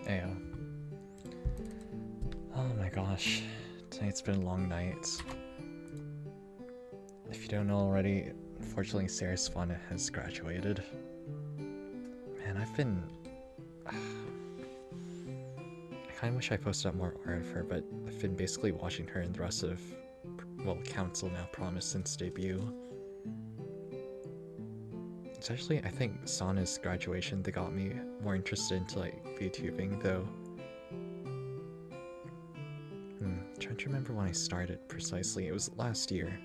Ayo. Oh my gosh. Tonight's been a long night. If you don't know already, unfortunately Sarah's Fauna has graduated. Man, I kinda wish I posted up more art of her, but I've been basically watching her and the rest of, well, Council Now Promise since debut. It's actually, I think, Sana's graduation that got me more interested into, like, VTubing, though. Trying to remember when I started precisely. It was last year.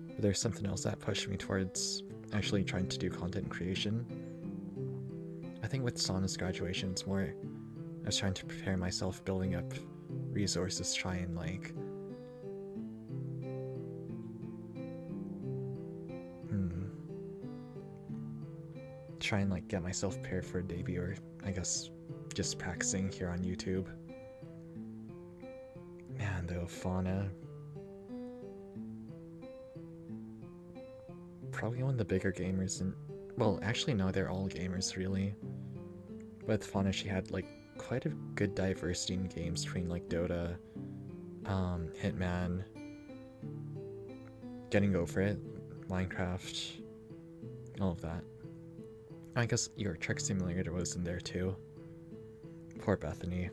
But there's something else that pushed me towards actually trying to do content creation. I think with Sana's graduation, it's more I was trying to prepare myself, building up resources to try and, like, get myself prepared for a debut, or I guess just practicing here on YouTube. Man, though, Fauna. Probably one of the bigger gamers, and well, actually no, they're all gamers really. With Fauna, she had like quite a good diversity in games between like Dota, Hitman, Getting Over It, Minecraft, all of that. I guess your Truck Simulator was in there too. Poor Bethany.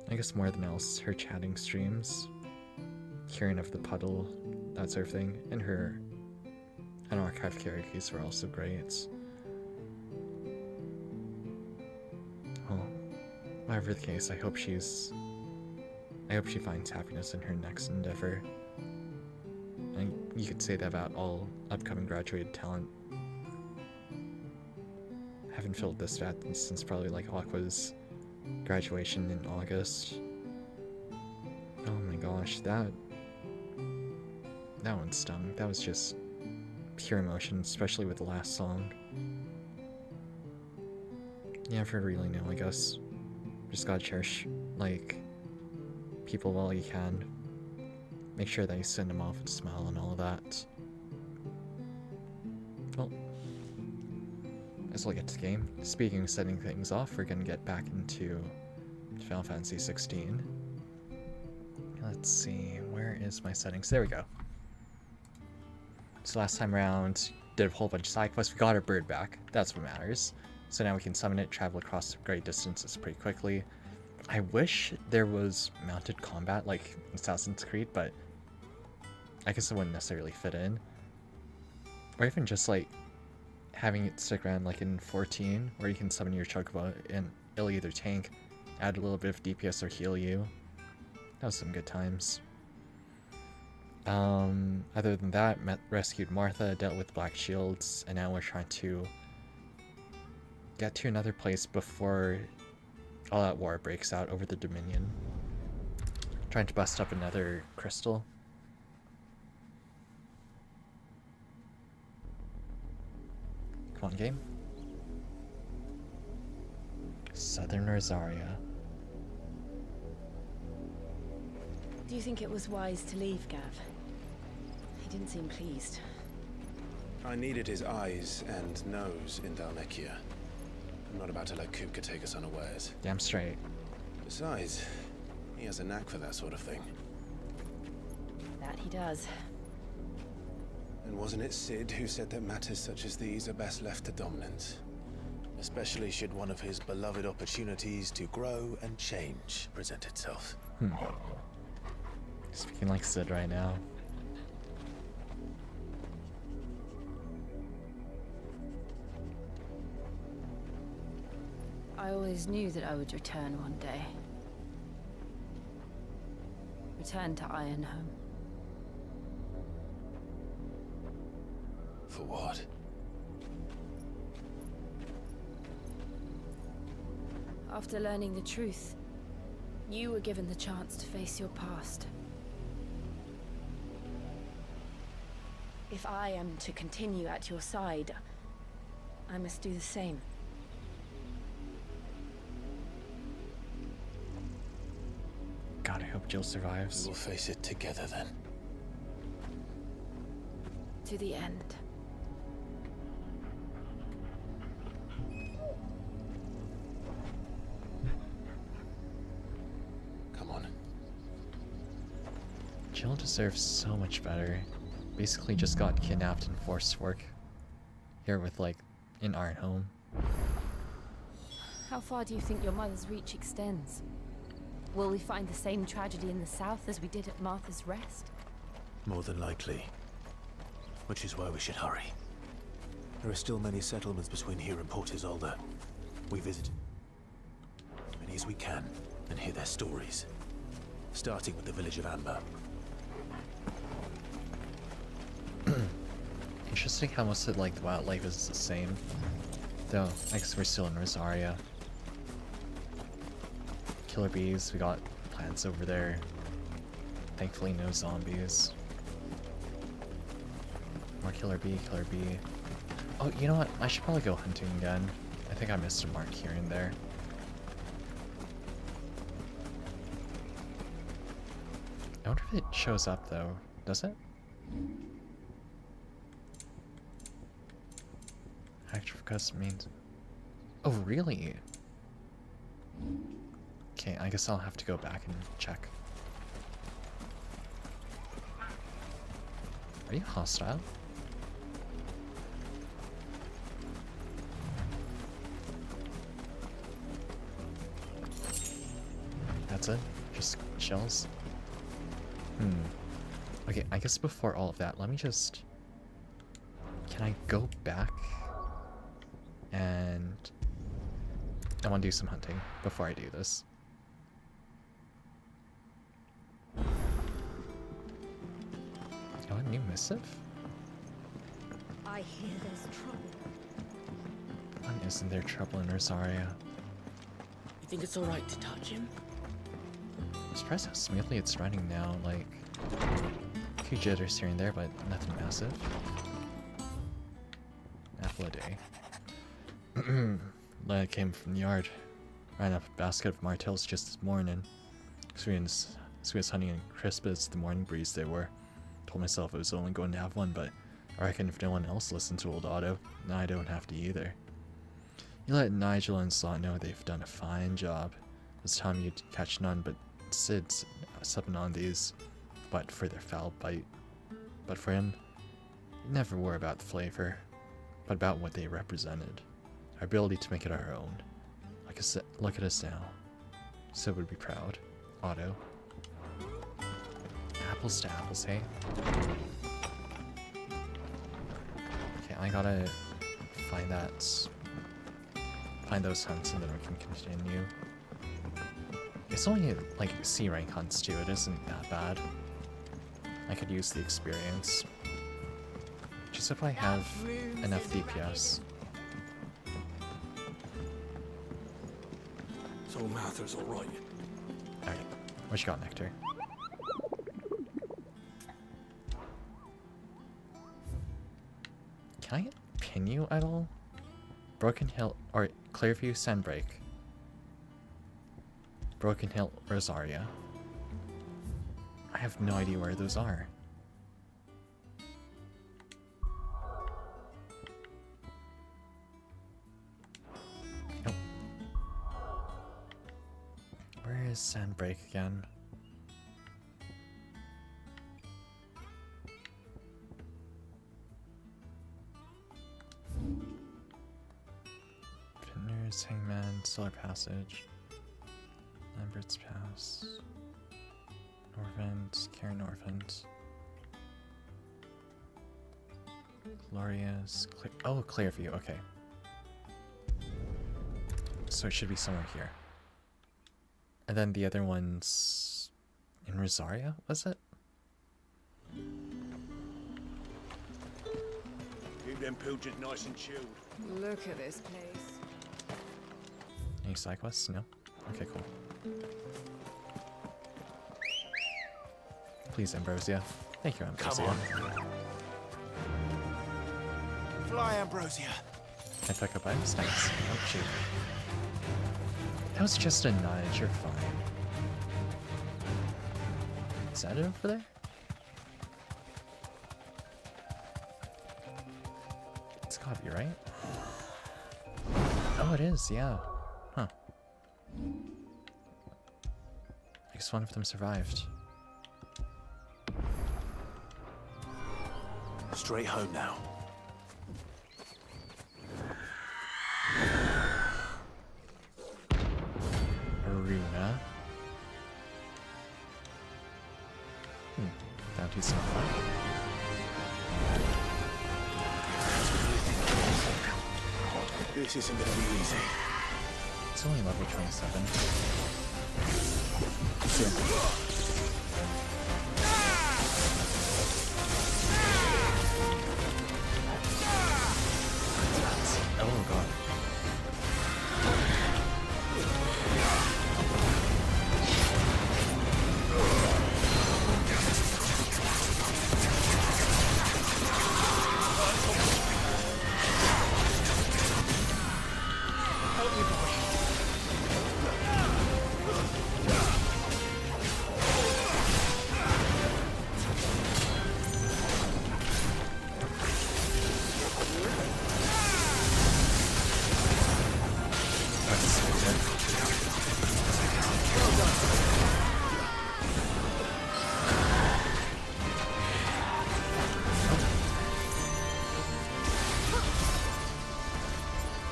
I guess more than else, her chatting streams, hearing of the puddle, that sort of thing, and her unarchived karaoke's were also great. Well, whatever the case, I hope she finds happiness in her next endeavor. And you could say that about all upcoming graduated talent. I haven't felt this bad since probably like Aqua's graduation in August. Oh my gosh, that one stung. That was just pure emotion, especially with the last song. You never really know, I guess. Just gotta cherish, like, people while you can. Make sure that you send them off with a smile and all of that. Well, as we'll get to the game. Speaking of setting things off, we're gonna get back into Final Fantasy XVI. Let's see, where is my settings? There we go. So last time around, did a whole bunch of side quests. We got our bird back. That's what matters. So now we can summon it, travel across great distances pretty quickly. I wish there was mounted combat like in Assassin's Creed, but I guess it wouldn't necessarily fit in. Or even just like having it stick around like in 14, where you can summon your Chocobo and it'll either tank, add a little bit of DPS, or heal you. That was some good times. Other than that, rescued Martha, dealt with Black Shields, and now we're trying to get to another place before all that war breaks out over the Dominion. Trying to bust up another crystal. Come on, game. Southern Rosaria. Do you think it was wise to leave, Gav? He didn't seem pleased. I needed his eyes and nose in Dalnekia. I'm not about to let Kupka take us unawares. Damn straight. Besides, he has a knack for that sort of thing. That he does. And wasn't it Sid who said that matters such as these are best left to dominance? Especially should one of his beloved opportunities to grow and change present itself. Speaking like Sid right now. I always knew that I would return one day. Return to Ironhome. For what? After learning the truth, you were given the chance to face your past. If I am to continue at your side, I must do the same. God, I hope Jill survives. We'll face it together then. To the end. Jill deserves so much better. Basically just got kidnapped and forced to work here with, like, in our home. How far do you think your mother's reach extends? Will we find the same tragedy in the south as we did at Martha's Rest? More than likely. Which is why we should hurry. There are still many settlements between here and Port Isolde. We visit as many as we can and hear their stories. Starting with the village of Amber. Interesting how most of, like, the wildlife is the same. Though, I guess we're still in Rosaria. Killer bees, we got plants over there. Thankfully no zombies. More killer bee, killer bee. Oh, you know what? I should probably go hunting again. I think I missed a mark here and there. I wonder if it shows up though. Does it? Active custom means... Oh, really? Okay, I guess I'll have to go back and check. Are you hostile? That's it? Just shells? Okay, I guess before all of that, let me just... Can I go back? And... I want to do some hunting before I do this. Oh, a new missive? I hear there's trouble. When isn't there trouble in Rosaria? You think it's alright to touch him? I'm surprised how smoothly it's running now, like... A few jitters here and there, but nothing massive. Apple a day. Lad came from the yard. Ran up a basket of martels just this morning. Sweetest honey and crisp as the morning breeze they were. Told myself I was only going to have one, but I reckon if no one else listens to old Otto, then I don't have to either. You let Nigel and Slot know they've done a fine job. It was time you'd catch none but Sid's supping on these, but for their foul bite. But for him, it never were about the flavor, but about what they represented. Our ability to make it our own. Look at us now. Sid would be proud. Otto. Apples to apples, hey? Okay, I gotta find those hunts and then we can continue. It's only like C rank hunts too, it isn't that bad. I could use the experience. Just if I have enough DPS. So Martha's alright. Alright, what you got, Nectar? Can I pin you at all? Broken Hill, or Clearview Sandbreak. Broken Hill, Rosaria. I have no idea where those are. Nope. Where is Sandbreak again? Vintners, Hangman, Solar Passage, Lambert's Pass, Norvent, Karen Norvent, Gloria's, oh, Clearview, okay. So it should be somewhere here. And then the other one's in Rosaria, was it? Keep them pilchards nice and chilled. Look at this place. Any side quests? No? Okay, cool. Please, Ambrosia. Thank you, Ambrosia. Come on. Fly, Ambrosia. Can I pick up items? Thanks. Oh, shoot. That was just a nudge, you're fine. Is that it over there? It's gotta be right. Oh, it is, yeah. Huh. I guess one of them survived. straight home now. Aruna. Bounty's not fun. This isn't gonna be easy. It's only level 27. Oh god.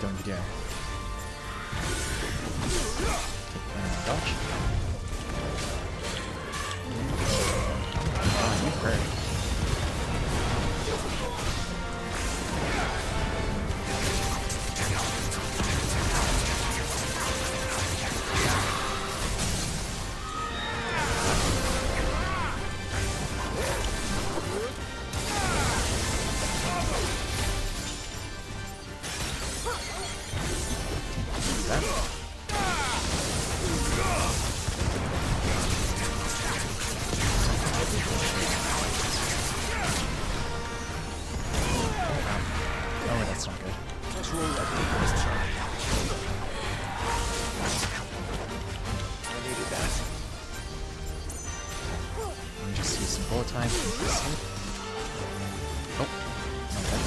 Don't you dare. Dodge. Oh, you hurt. Oh, that's not good. Let's roll that first try. I needed that. Let me just use some bullet time. Oh, okay.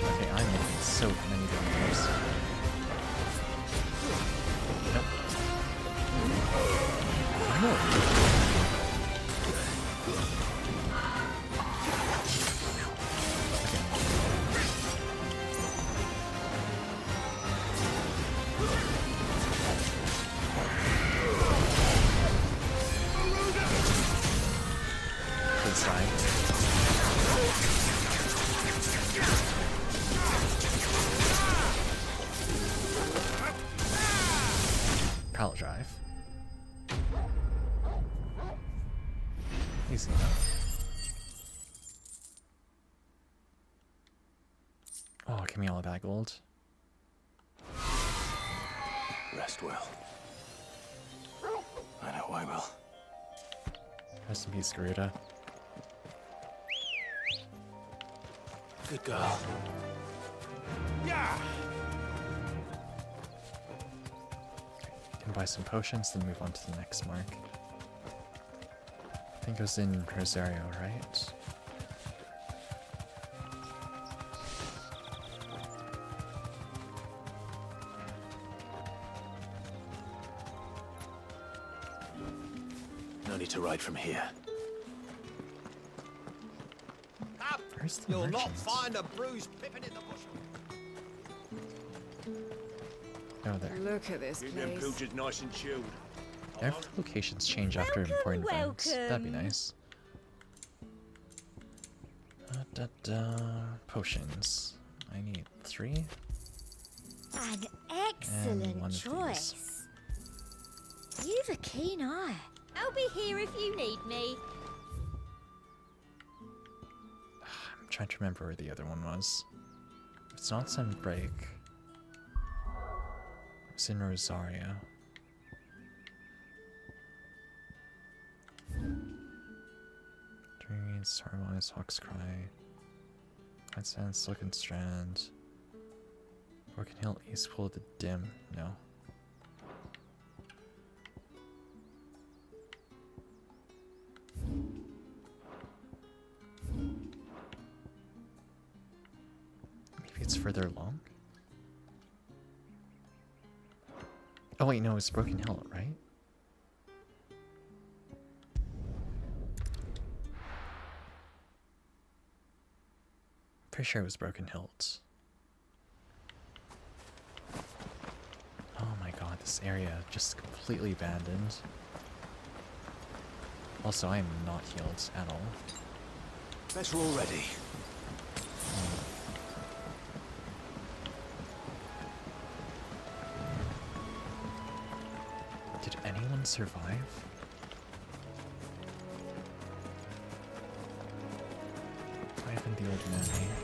Okay, I'm making so many damage. Nope. No. To the side. Pallet drive. Easy enough. Oh, give me all of that gold. Rest well. I know I will. Rest in peace, Garuda. Good girl. Yeah! Can buy some potions, then move on to the next mark. I think it was in Rosario, right? No need to ride from here. Where's the You'll not merchant? find a bruised pippin in the bush. Oh, there. Look at this Keep them place. pilchards nice and chilled. If locations change after important events, that'd be nice. Potions. I need 3. An And excellent one of choice. You've a keen eye. I'll be here if you need me. I'm trying to remember where the other one was. It's not Sunbreak. It's in Rosario. Reeds, Harmonize, Hawk's Cry, White Sand, Silken Strand, Broken Hill, East Pool, the Dim. No. Maybe it's further along? Oh wait, no, it's Broken Hill, right? Pretty sure it was Broken Hills. Oh my god, this area just completely abandoned. Also, I am not healed at all. Better already. Did anyone survive? Why haven't the old man here?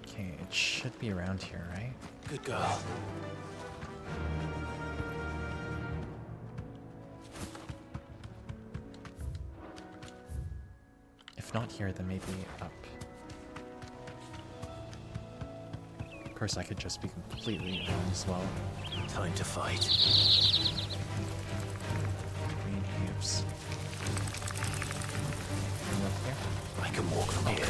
Okay, it should be around here, right? Good girl. If not here, then maybe up. Of course, I could just be completely wrong as well. Time to fight. Green heaps. Anyone up here? I can walk from here.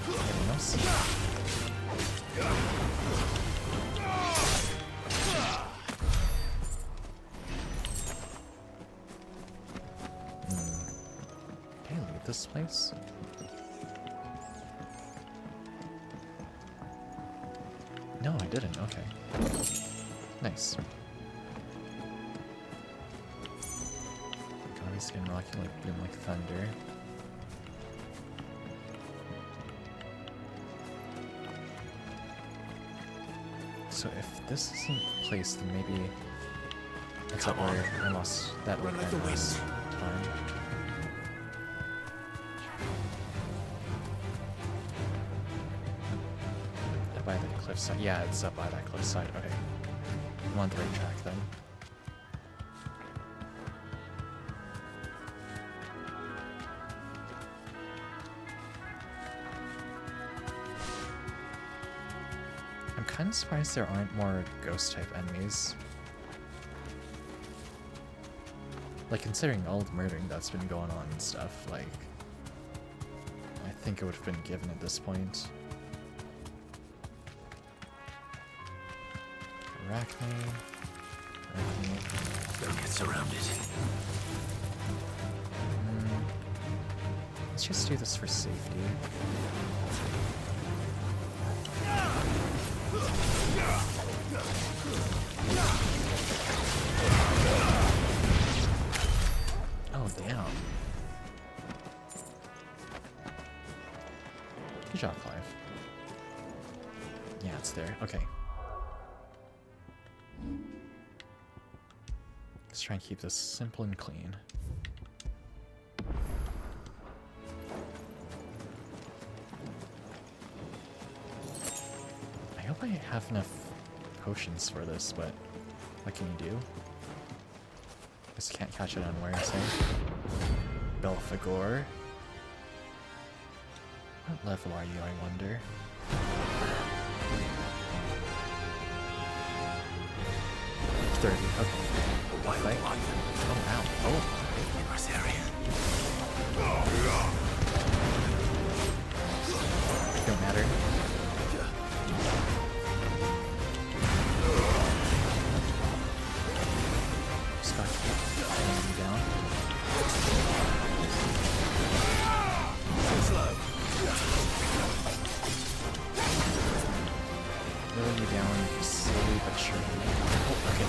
Anyone else? Can I leave this place? No, I didn't. Okay. Nice. God, he's getting rocky like boom like thunder. So if this isn't placed, then maybe that's up where I lost that Run like the wind. last time. Up by the cliffside. Yeah, it's up by that cliffside. Okay. I'm on the right track then. I'm kind of surprised there aren't more ghost type enemies. Like, considering all the murdering that's been going on and stuff, like, I think it would have been given at this point. Arachne. Don't get surrounded. Let's just do this for safety. Oh, damn. Good job, Clive. Yeah, it's there. Okay. Let's try and keep this simple and clean. I hope I have enough potions for this, but what can you do? Just can't catch it unawares, eh? Belphegor. What level are you, I wonder? $30, okay. Fight. Oh, wow. Oh. Dangerous area. Don't matter. Just gotta keep pulling you down. Slow. Pulling you down slowly but surely. Oh, okay.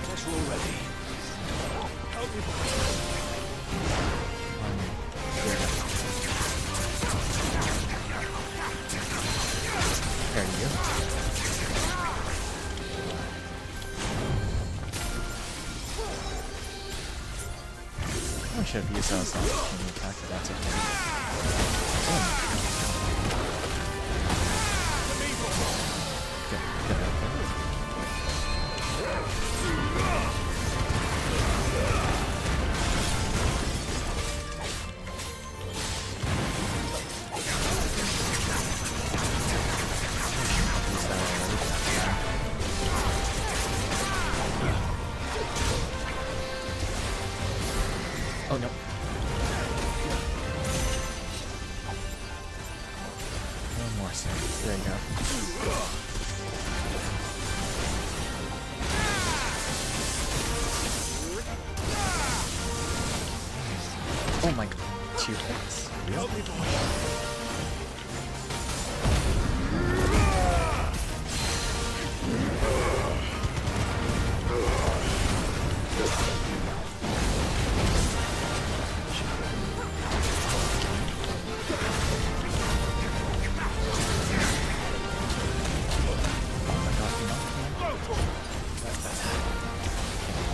Better already. Help me. There you go. realized that was not an attack, but that's okay. Get out there. Oh no. One more sir. There you go. Oh my god. 2 hits. Help me, boy.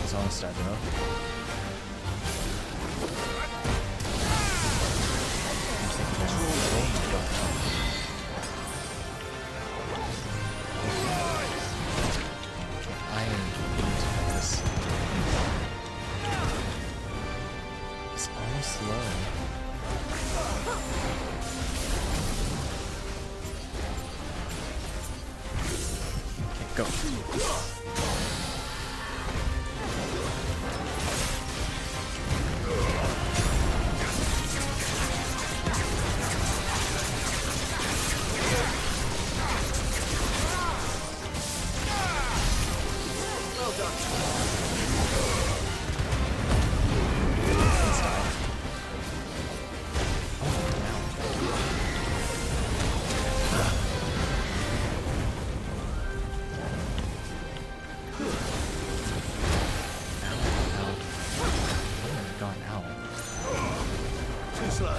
He's almost dead though. I am into this. It's almost low. Okay, go. Too slow.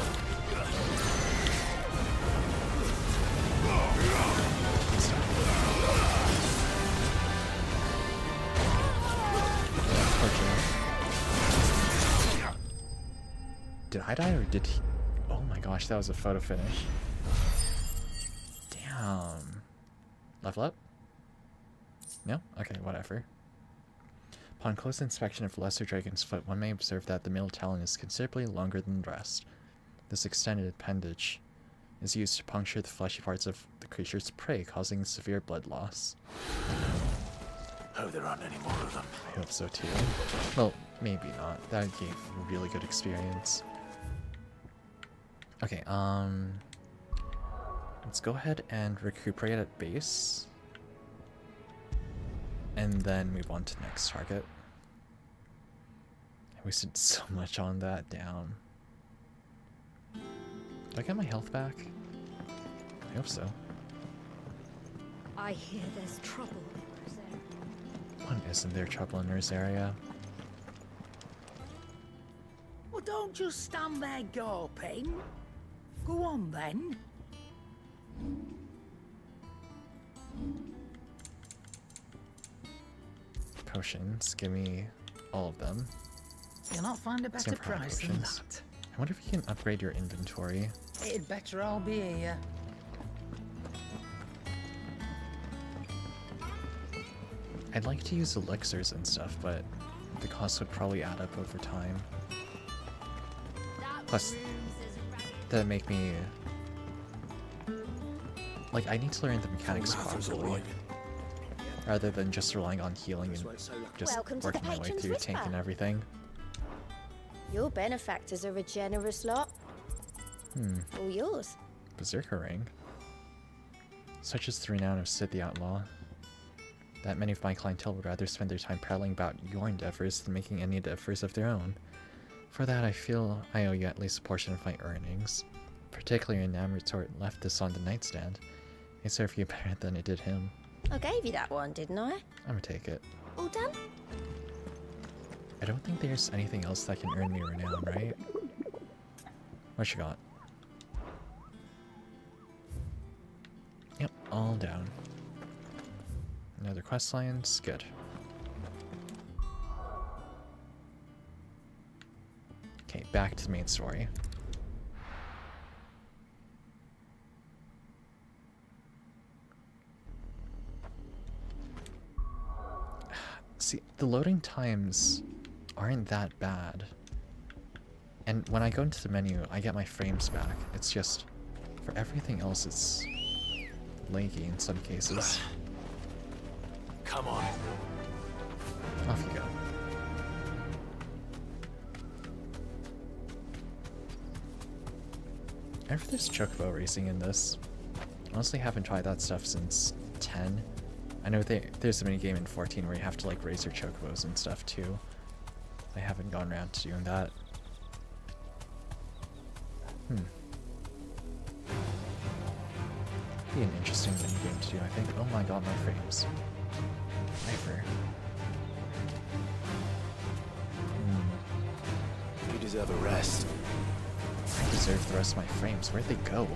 Did I die or did he? Oh my gosh, that was a photo finish. Damn. Level up? No? Okay, whatever. Upon close inspection of Lesser Dragon's foot, one may observe that the middle talon is considerably longer than the rest. This extended appendage is used to puncture the fleshy parts of the creature's prey, causing severe blood loss. Hope there aren't any more of them. I hope so too. Well, maybe not. That gave a really good experience. Okay, let's go ahead and recuperate at base. And then move on to the next target. I wasted so much on that, down. Do I get my health back? I hope so. I hear there's trouble. When isn't there trouble in this area? Well, don't just stand there gawping. Go on then. Potions, give me all of them. You'll not find a better Same for price than potions. that. I wonder if you can upgrade your inventory. It'd better all be here. I'd like to use elixirs and stuff, but the cost would probably add up over time. Plus, that'd make me... Like, I need to learn the mechanics properly, rather than just relying on healing and just Welcome to the working my way Patron's through Whisper. tank and everything. Your benefactors are a generous lot. All yours. Berserker ring. Such is the renown of Sid the Outlaw, that many of my clientele would rather spend their time prattling about your endeavors than making any endeavors of their own. For that, I feel I owe you at least a portion of my earnings. Particularly your Nam retort left this on the nightstand. It served you better than it did him. I gave you that one, didn't I? I'm gonna take it. All done? I don't think there's anything else that can earn me renown, right? What you got? Yep, all down. Another quest lines, good. Okay, back back to the main story. See, the loading times aren't that bad. And when I go into the menu, I get my frames back. It's just, for everything else, it's laggy in some cases. Come on. Off you go. I wonder if there's chocobo racing in this. Honestly, haven't tried that stuff since 10. I know there's a mini game in 14 where you have to like raise your chocobos and stuff too. I haven't gone around to doing that. Be an interesting mini game to do, I think. Oh my god, my frames. Favour. You deserve a rest. I deserve the rest of my frames. Where'd they go?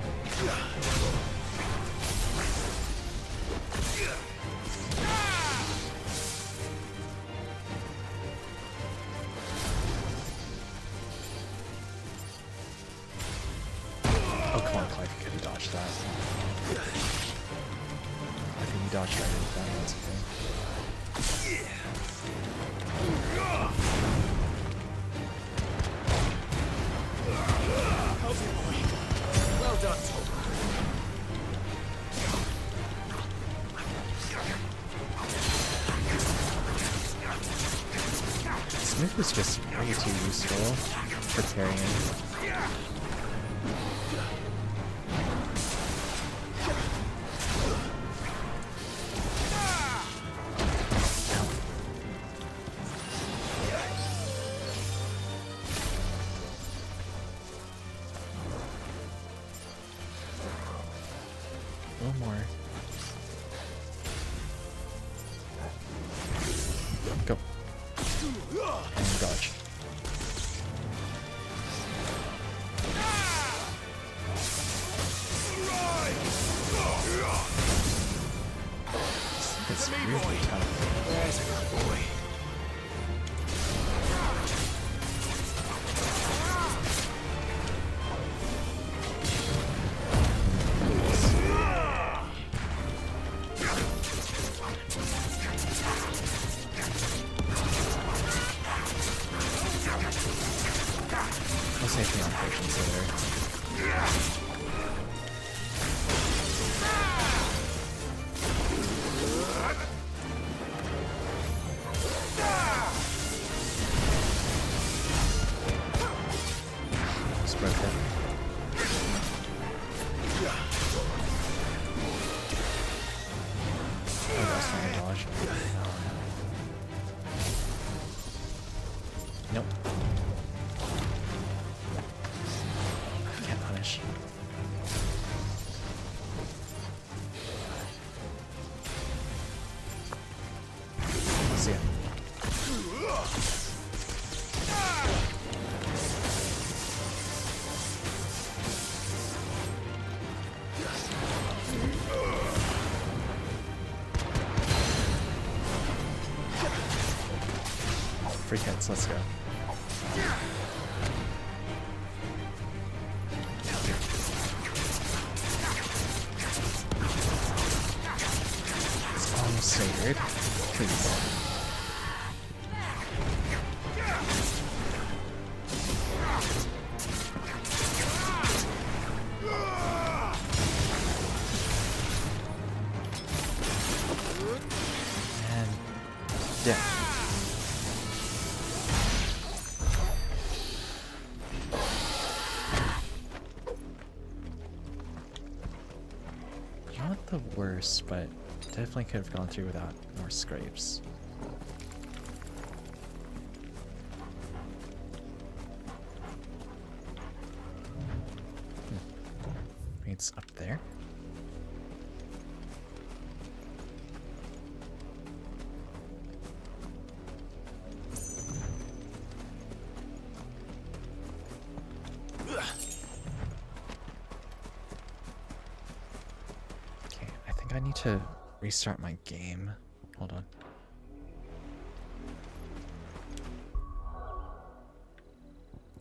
Oh, come on, Clive, you could have dodged that. I think you dodged right into that, that's okay. Well done, Tom. Smith is just way too useful for carrying. A little more. Go. And dodge. It's really tough. There's a good boy. I'll save me on patience later. Just broke it. Oh, that's not a dodge. Nope. I can't punish. See ya. Free hits, let's go. It's almost sacred. Please. And dead. Not the worst, but definitely could have gone through without more scrapes. It's up there. Okay, I think I need to restart my game. Hold on.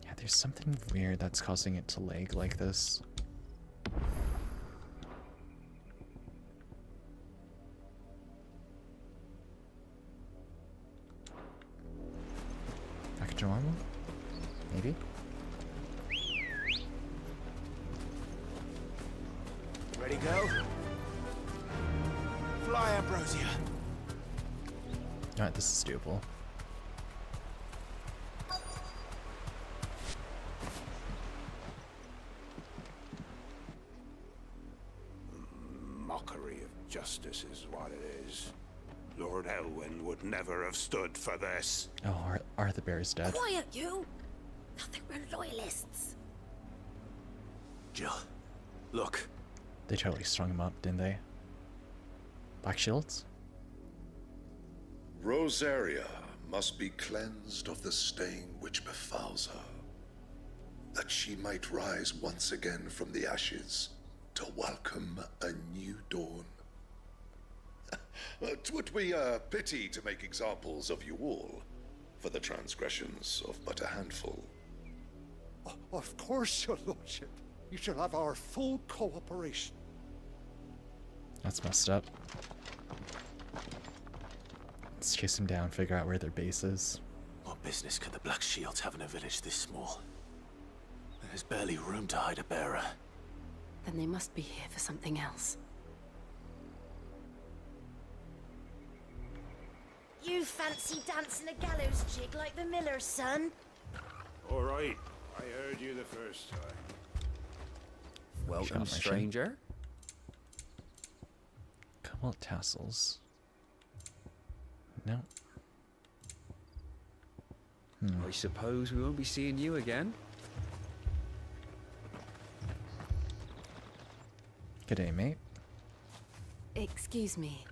Yeah, There's something weird that's causing it to lag like this. Back to normal? Maybe? Ready, go? Fly, Ambrosia. Alright, this is doable. Mockery of justice is what it is. Lord Elwyn would never have stood for this. Oh, are the bears dead? Quiet, you! Nothing but loyalists. Jill, look. They totally strung him up, didn't they? Black shields? Rosaria must be cleansed of the stain which befouls her, that she might rise once again from the ashes to welcome a new dawn. 'Twould be a pity to make examples of you all, for the transgressions of but a handful. Of course, your lordship. You shall have our full cooperation. That's messed up. Let's chase him down, figure out where their base is. What business could the Black Shields have in a village this small? There's barely room to hide a bearer. Then they must be here for something else. You fancy dancing a gallows jig like the miller's son? All right, I heard you the first time. Shot Welcome, my shin. stranger. Couple of tassels. No. I suppose we won't be seeing you again. G'day, mate. Excuse me,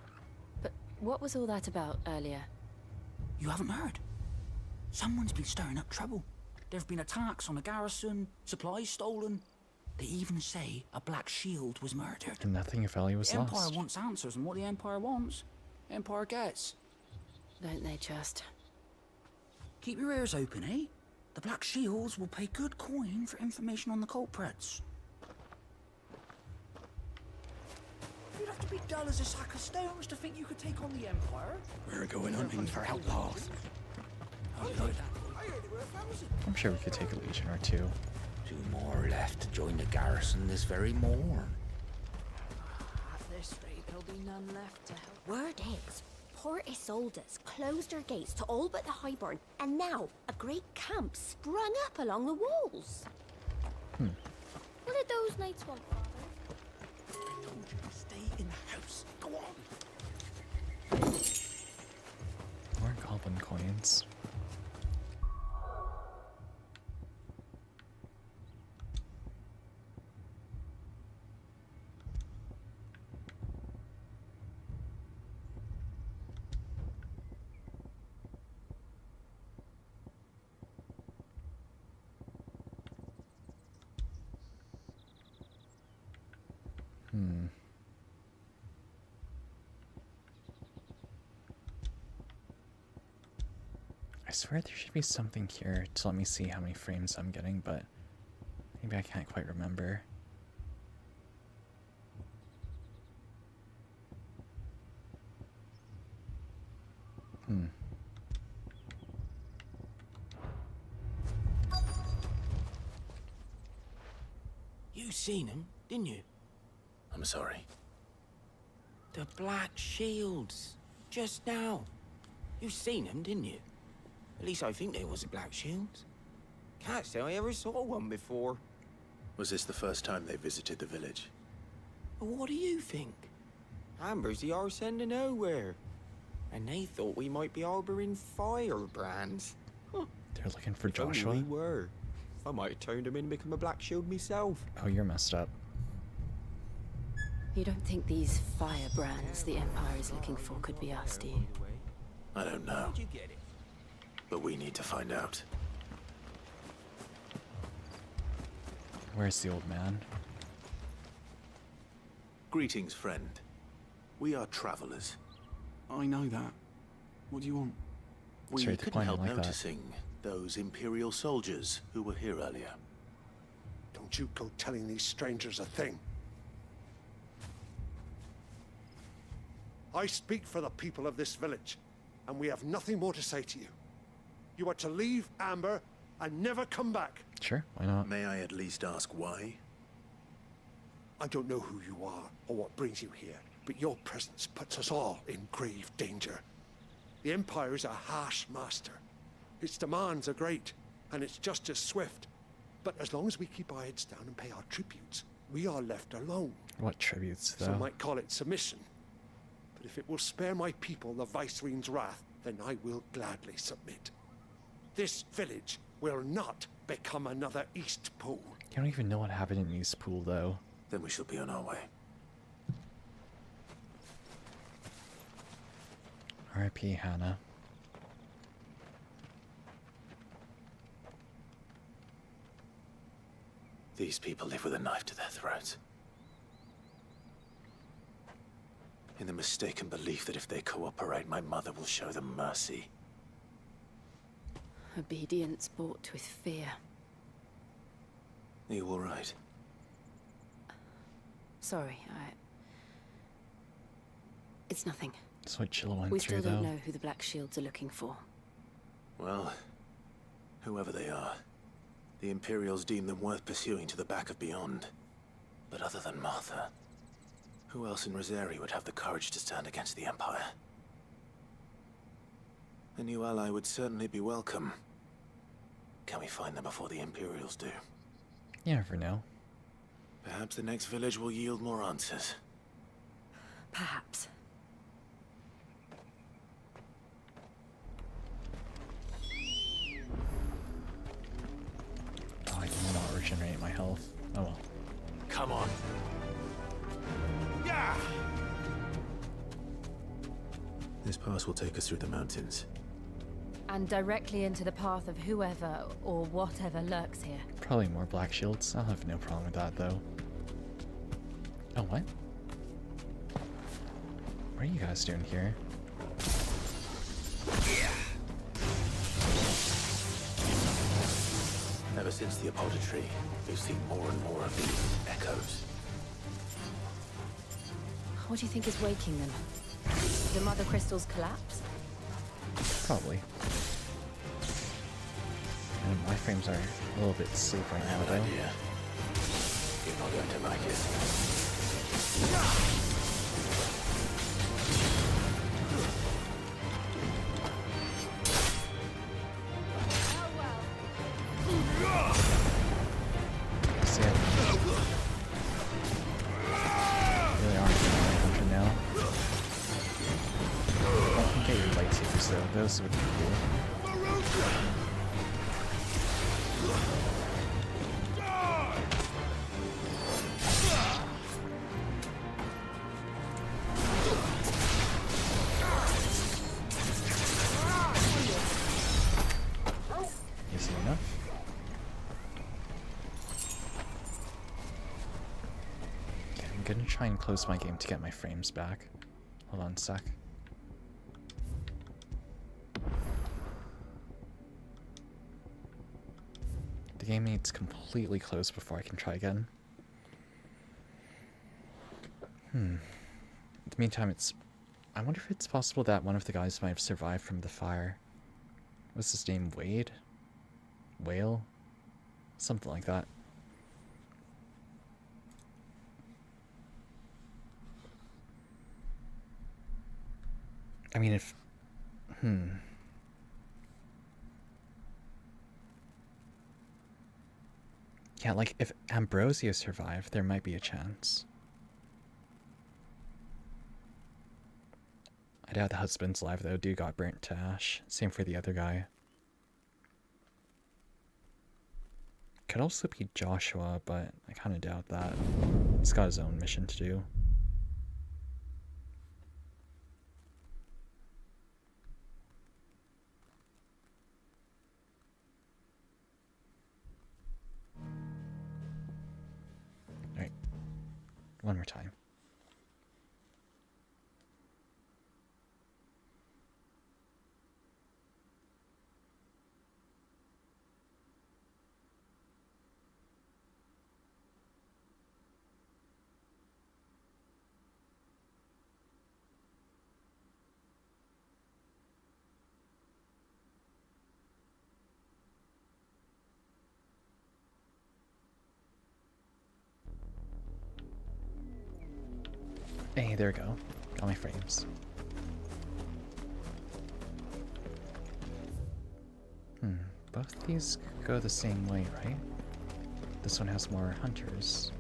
but what was all that about earlier? You haven't heard? Someone's been stirring up trouble. There've been attacks on the garrison, supplies stolen. They even say a Black Shield was murdered. And nothing of value was The Empire lost. wants answers, and what the Empire wants, Empire gets. Don't they just? Keep your ears open, eh? The Black Shields will pay good coin for information on the culprits. You'd have to be dull as a sack of stones to think you could take on the Empire. We're going hunting for outlaws. I'm sure we could take a legion or two. 2 more left to join the garrison this very morn. At this rate, there'll be none left to help. Word is, Port Isolde's closed her gates to all but the Highborn, and now a great camp sprung up along the walls. What did those knights want, Father? I told you to stay in the house. Go on. More goblin coins. I swear there should be something here to let me see how many frames I'm getting, but maybe I can't quite remember. You seen him, didn't you? I'm sorry. The Black Shields. Just now. You seen them, didn't you? At least I think there was a Black Shields. Can't say I ever saw one before. Was this the first time they visited the village? But what do you think? Amber's the arse end of nowhere. And they thought we might be harboring firebrands. They're looking for If only Joshua. we were. I might have turned him in and become a Black Shield myself. Oh, you're messed up. You don't think these firebrands the Empire is looking for could be us, do you? I don't know, How'd you get it? but we need to find out. Where's the old man? Greetings, friend. We are travelers. I know that. What do you want? We Sorry, they're couldn't playing help like that. noticing Those Imperial soldiers who were here earlier. Don't you go telling these strangers a thing. I speak for the people of this village, and we have nothing more to say to you. You are to leave Amber and never come back. Sure, why not? May I at least ask why? I don't know who you are or what brings you here, but your presence puts us all in grave danger. The Empire is a harsh master. Its demands are great, and its justice swift. But as long as we keep our heads down and pay our tributes, we are left alone. What tributes, though? Some might call it submission. But if it will spare my people the Viceroy's wrath, then I will gladly submit. This village will not become another East Pool. You don't even know what happened in East Pool, though. Then we shall be on our way. R.I.P. Hannah. These people live with a knife to their throats. In the mistaken belief that if they cooperate, my mother will show them mercy. Obedience bought with fear. Are you all right? Sorry, It's nothing. That's what Chilla went We through, still though. don't know who the Black Shields are looking for. Well, whoever they are, the Imperials deem them worth pursuing to the back of beyond. But other than Martha, who else in Rosari would have the courage to stand against the Empire? A new ally would certainly be welcome. Can we find them before the Imperials do? You never know. Perhaps the next village will yield more answers. Perhaps. Oh, I can not regenerate my health. Oh well. Come on. This pass will take us through the mountains. And directly into the path of whoever or whatever lurks here. Probably more black shields. I'll have no problem with that, though. Oh, what? What are you guys doing here? Ever since the Apodatory, we've seen more and more of these echoes. What do you think is waking them? The Mother Crystal's collapse? Probably. And my frames are a little bit safe right now, though. Idea. You're not going to like it. See it. Really aren't hunter now. I can get your lightsabers though, those would be cool. Easy enough. Okay, I'm gonna try and close my game to get my frames back. Hold on a sec. The game needs completely closed before I can try again. In the meantime, I wonder if it's possible that one of the guys might have survived from the fire. What's his name? Wade? Whale? Something like that. I mean, if... Yeah, like, if Ambrosio survived, there might be a chance. I doubt the husband's alive, though. Dude got burnt to ash. Same for the other guy. Could also be Joshua, but I kind of doubt that. He's got his own mission to do. Alright. One more time. Hey, there we go. Got my frames. Both these go the same way, right? This one has more hunters.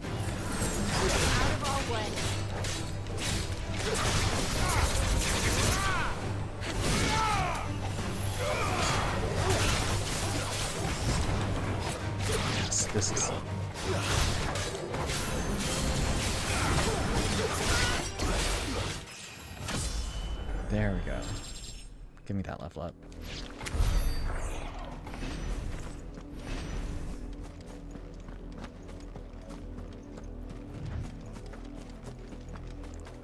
Out of our way. Yes, this is... There we go. Give me that level up.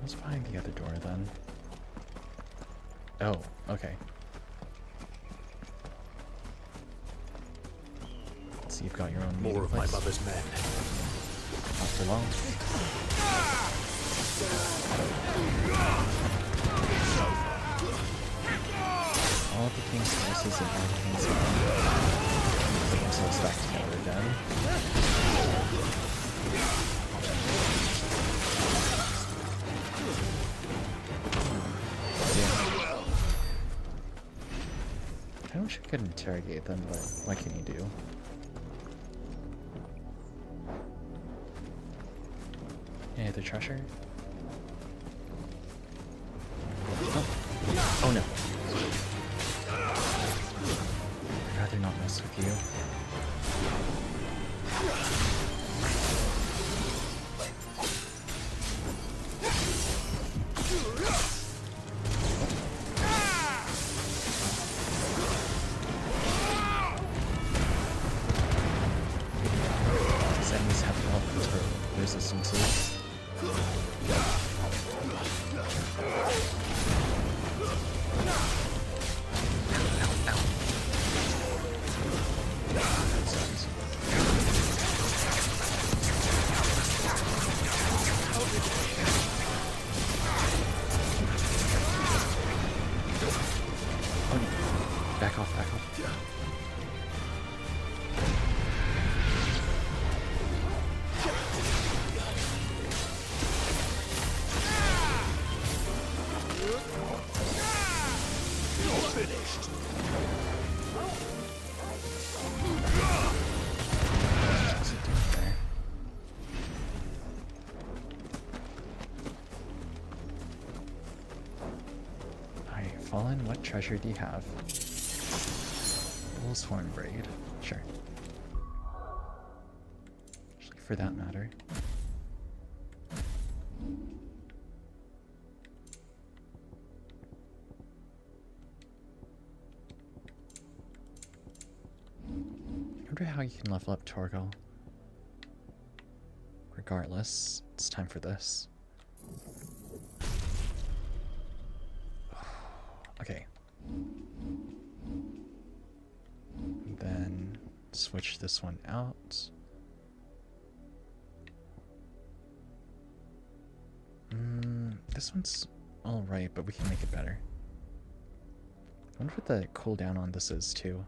What's behind the other door then? Oh, okay. So you've got your own More of my place. mother's men. Not for long. All the king's forces and all the king's men put themselves back together again. Yeah. I wish I could interrogate them, but what can you do? Any other treasure? Oh no. I'd rather not mess with you. These enemies have multiple resistances. Back off, back off. Finished. What's it doing there? Alright, Fallen, what treasure do you have? Bull's horn braid. Sure. Actually, for that matter. I wonder how you can level up Torgal. Regardless, it's time for this. Okay. Then switch this one out. This one's alright, but we can make it better. I wonder what the cooldown on this is too.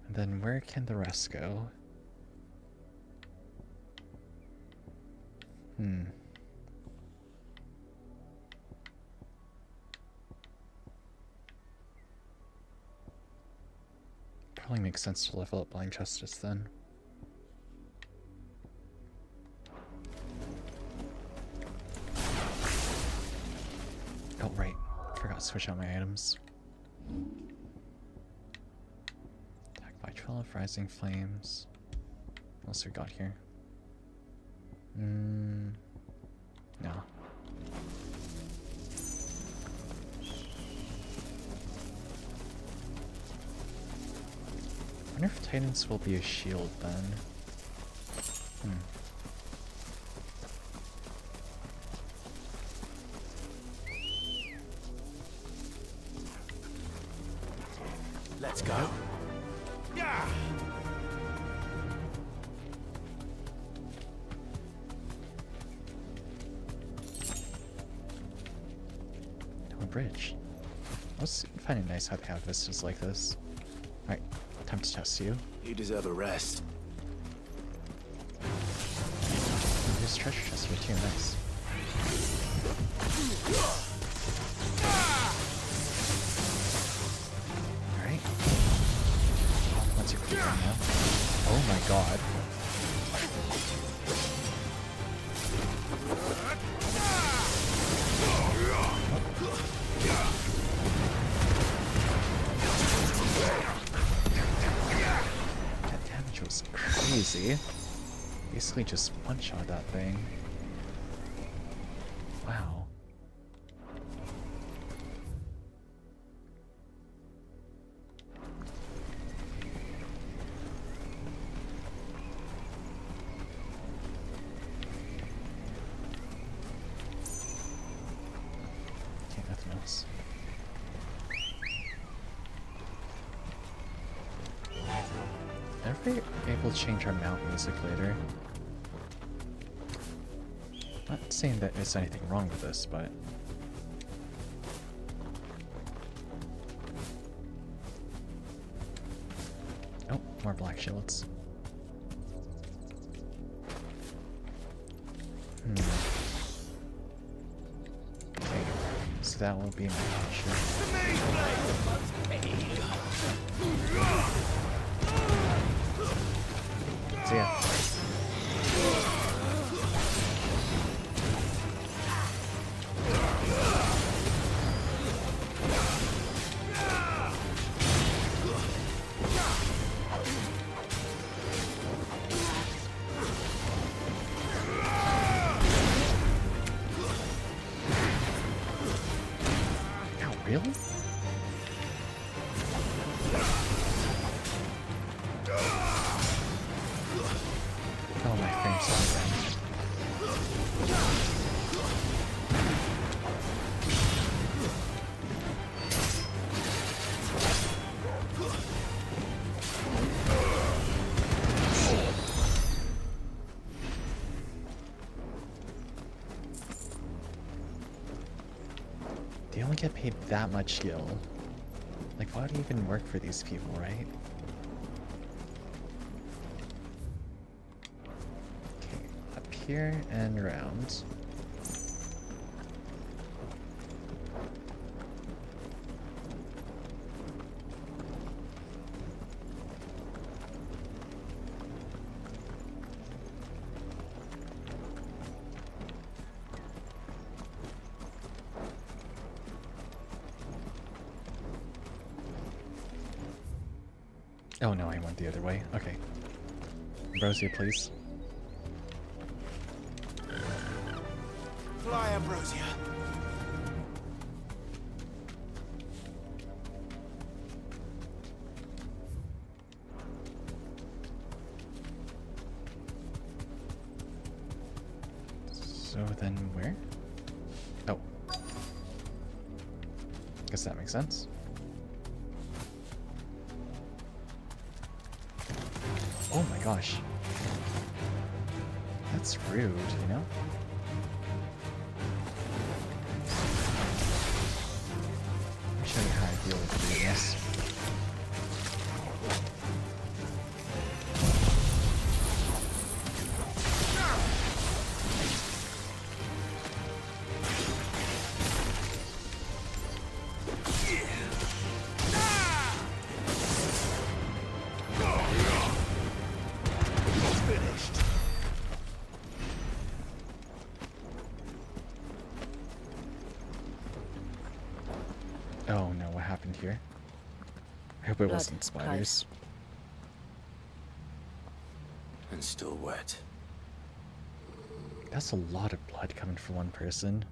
And then where can the rest go? Probably makes sense to level up Blind Justice then. Oh right, forgot to switch out my items. Attack by 12, Rising Flames. What else we got here? No. I wonder if Titans will be a shield then. Let's go. Yeah. No bridge. I was finding it nice how they have vistas like this. Alright, time to test you. You deserve a rest. There's treasure chest here too, nice. Alright. Once you clear them now. Oh my god. That damage was crazy. Basically just one-shot that thing. Wow. Okay, nothing else. Are we able to change our mount music later? Not saying that there's anything wrong with this, but... Oh, more black shields. Okay, so that will be my option. So yeah. Really? Oh, my frame's on down. They only get paid that much skill. Like, why do you even work for these people, right? Okay, up here and around. Oh no, I went the other way. Okay. Ambrosia, please. Fly, Ambrosia. So then where? Oh. Guess that makes sense. Oh my gosh. That's rude, you know? Let me show you how I deal with rudeness. Oh no, what happened here? I hope it Blood, wasn't spiders. And still wet. That's a lot of blood coming from one person.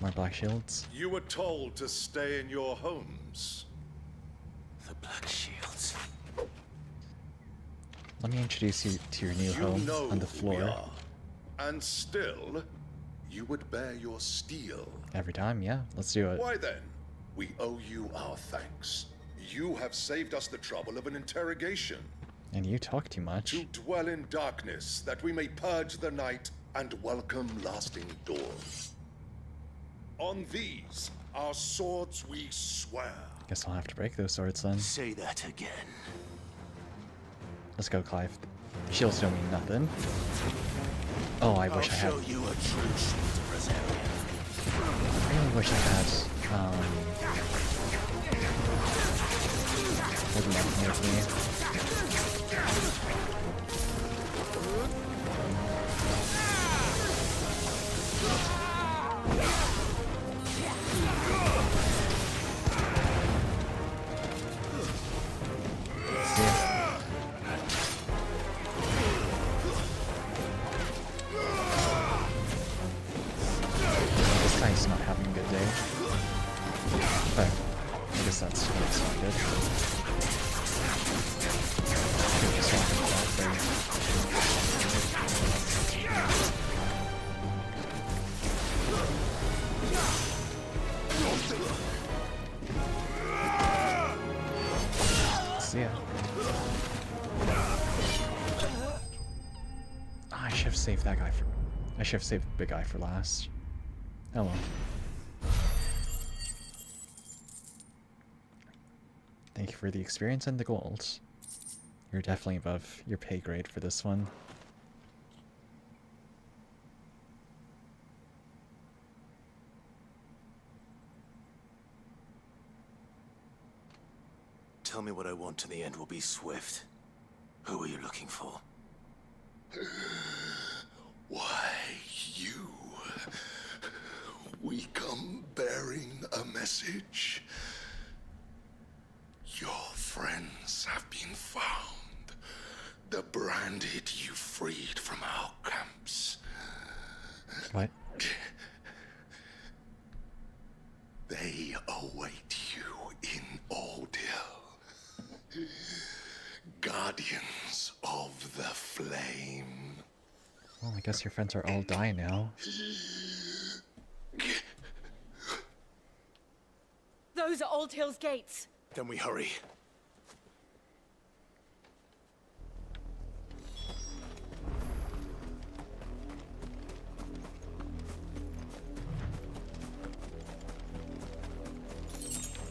More black shields. You were told to stay in your homes. The Black Shields. Let me introduce you to your new You home know on the who we floor. are. And still, you would bear your steel. Every time, yeah. Let's do it. Why then? We owe you our thanks. You have saved us the trouble of an interrogation. And you talk too much. To dwell in darkness, that we may purge the night and welcome lasting dawn. On these, our swords we swear. Guess I'll have to break those swords then. Say that again. Let's go, Clive. Shields don't mean nothing. Oh, I wish I had. I'll show you a true shield Brazilian. I really wish I had. Wouldn't that make me? This guy's not having a good day. But I guess that's not good. Just walk into that thing. See ya. Ah, I should have saved that guy for. I should have saved the big guy for last. Oh well. Thank you for the experience and the gold. You're definitely above your pay grade for this one. Tell me what I want to the end will be swift. Who are you looking for? Why, you. We come bearing a message. Your friends have been found. The branded you freed from our camps. What? They await you in Ordeal. Guardians of the Flame. Well, I guess your friends are all dying now. Those are Old Hill's gates. Then we hurry.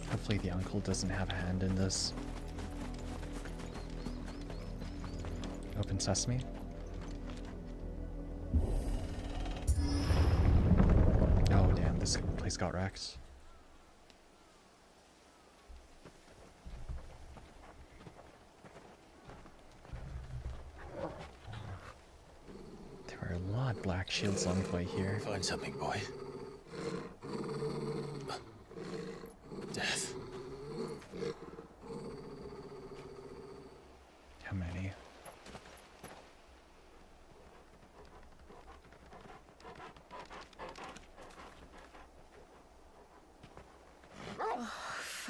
Hopefully the uncle doesn't have a hand in this. Open sesame. Oh damn, this place got wrecked. There are a lot of black shields along the way here. Find something, boy. Death. How many?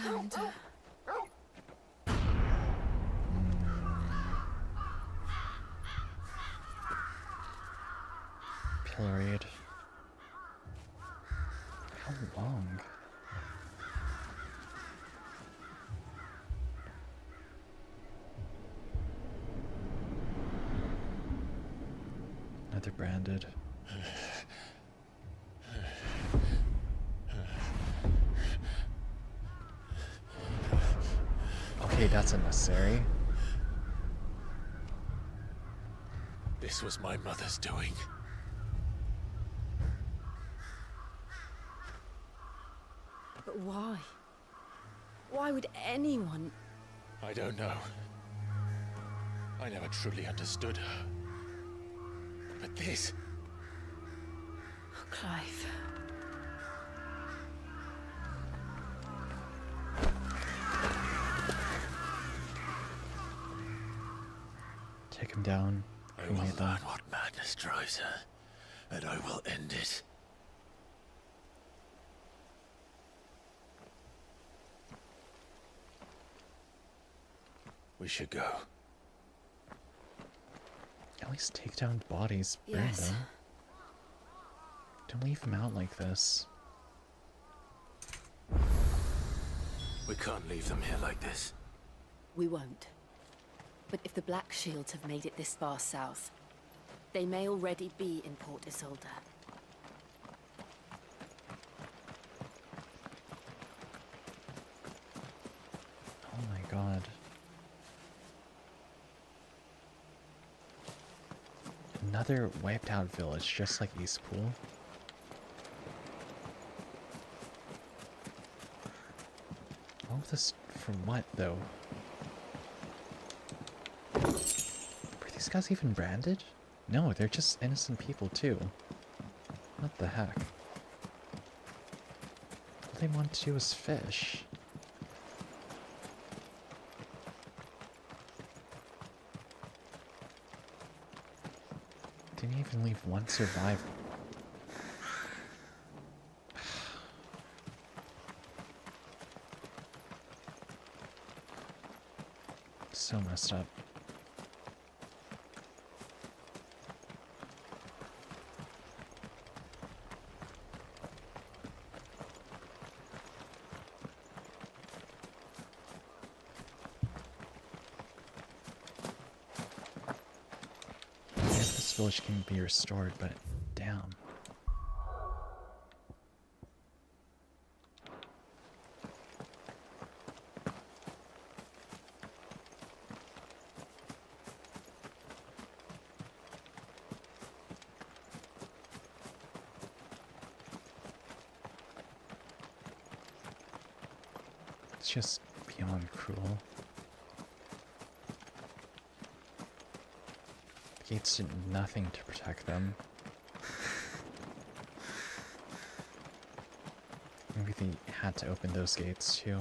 Found her. Pilloried. How long? Another branded. Okay, that's unnecessary. This was my mother's doing. But why? Why would anyone... I don't know. I never truly understood her. But this... Oh, Clive. Take him down. I will Cremate learn them. what madness drives her, and I will end it. We should go. At least take down the bodies. Burn Yes. them. Don't leave them out like this. We can't leave them here like this. We won't. But if the Black Shields have made it this far south, they may already be in Port Isolde. Another wiped out village, just like Eastpool. All of this for what, though? Were these guys even branded? No, they're just innocent people, too. What the heck? All they want to do is fish. Didn't even leave one survivor. So messed up. This village can be restored, but damn. It's just beyond cruel. The gates did nothing to protect them. Maybe they had to open those gates too.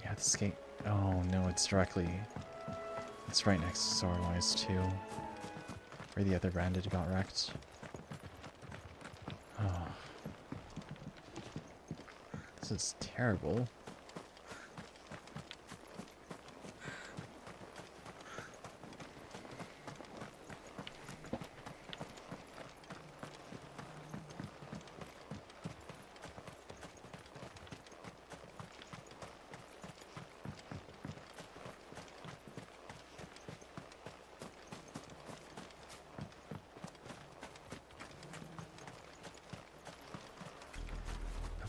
Yeah, this gate. Oh no, it's directly. It's right next to Sorwise too. Where the other branded got wrecked. Oh. This is terrible.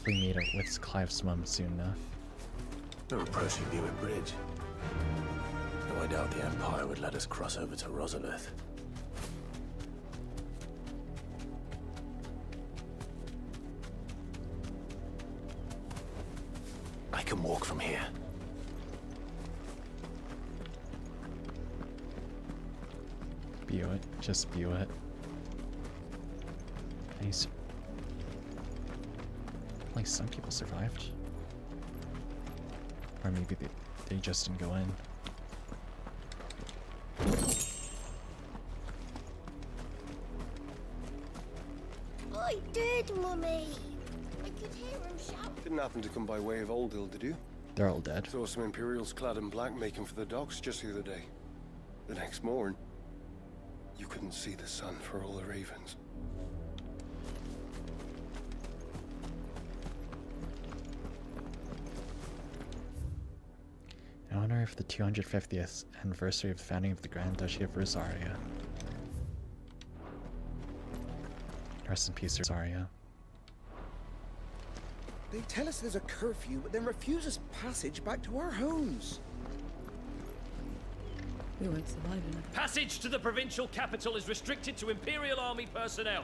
We meet up with Clive's mum soon enough. We're approaching Buick Bridge. Though I doubt the Empire would let us cross over to Rosalith. I can walk from here. View it. Just view it. Nice. At least some people survived. Or maybe they just didn't go in. I did, Mummy. I could hear him shout. Didn't happen to come by way of Oldhill, did you? They're all dead. Saw some Imperials clad in black making for the docks just the other day. The next morn, you couldn't see the sun for all the ravens. In honor of the 250th anniversary of the founding of the Grand Duchy of Rosaria. Rest in peace, Rosaria. They tell us there's a curfew, but then refuse us passage back to our homes. We won't survive enough. Passage to the provincial capital is restricted to Imperial Army personnel.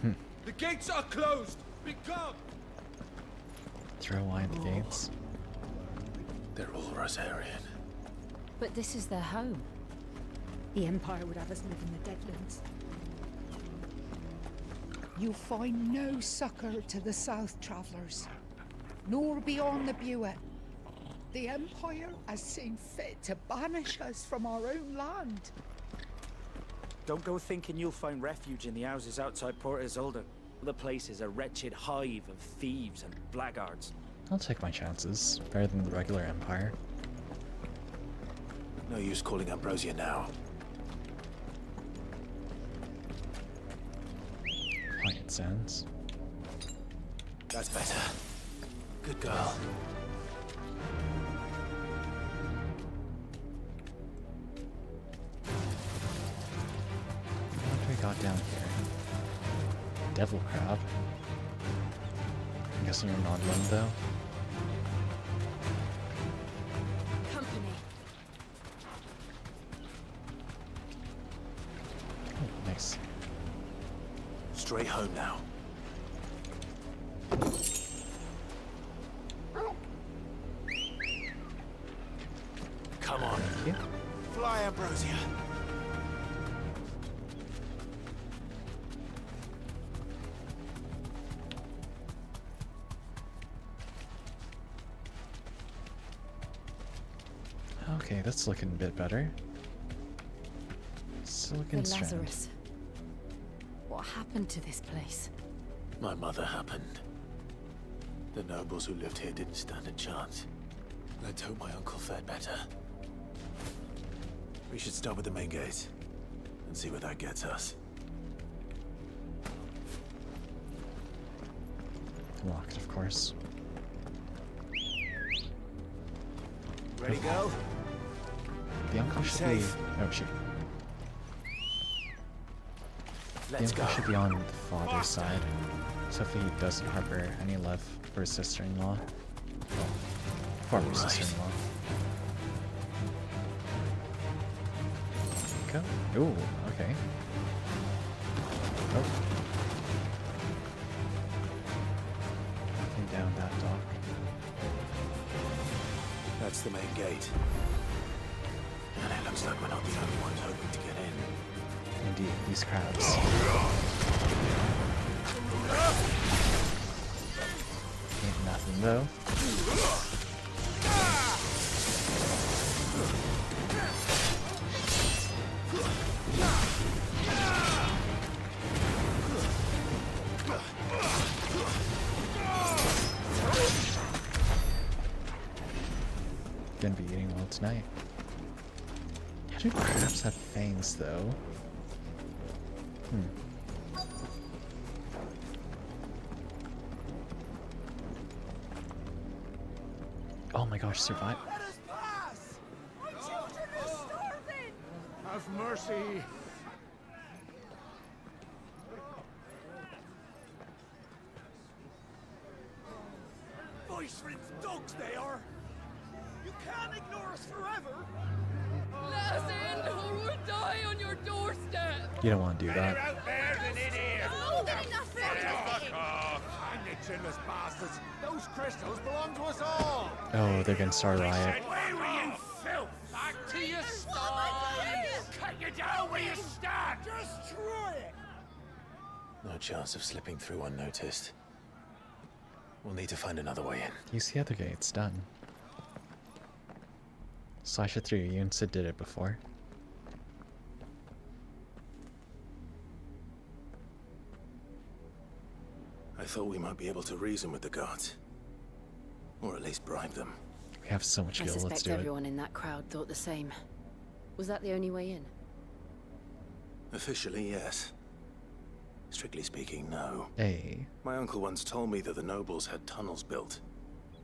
The gates are closed! Become! Throw wide the gates. They're all Rosarian. But this is their home. The Empire would have us live in the Deadlands. You'll find no succor to the South Travellers, nor beyond the Buet. The Empire has seen fit to banish us from our own land. Don't go thinking you'll find refuge in the houses outside Port Isolde. The place is a wretched hive of thieves and blackguards. I'll take my chances. Better than the regular Empire. No use calling Ambrosia now. Quiet sounds. That's better. Good girl. Devil crab. I'm guessing you're not one though. Company. Oh, nice. Straight home now. Come on. Thank you. Fly, Ambrosia. Okay, that's looking a bit better. Still looking The strange. Lazarus. What happened to this place? My mother happened. The nobles who lived here didn't stand a chance. Let's hope my uncle fared better. We should start with the main gate and see where that gets us. Locked, of course. Ready to go? The uncle should be. Oh shoot. Let's The uncle go. should be on the father's side. So if he doesn't harbor any love for his sister-in-law. Well, former Right. sister-in-law. Go. Ooh, okay. Oh. Nothing down that dock. That's the main gate. And it looks like we're not the only ones hoping to get in. Indeed, these crabs. Ain't nothing though. Gonna be eating well tonight. How do crabs have fangs though? Oh my gosh, survive. Let us pass! My children are starving! Have mercy! Voice-rinsed dogs they are! You can't ignore us forever! Let us in, or we'll die on your doorstep. You don't want to do that. out there than in here! More than enough for everything! And you chinless bastards! Those crystals belong to us all! Oh, they're gonna start a riot. Away with you, filth! Back to your stall! Cut you down where you stand! Destroy it! No chance of slipping through unnoticed. We'll need to find another way in. Use the other gate, it's done. Slash it through, you and Sid did it before. I thought we might be able to reason with the guards. Or at least bribe them. We have so much I skill, let's suspect do it. everyone in that crowd thought the same. Was that the only way in? Officially, yes. Strictly speaking, no. Hey. My uncle once told me that the nobles had tunnels built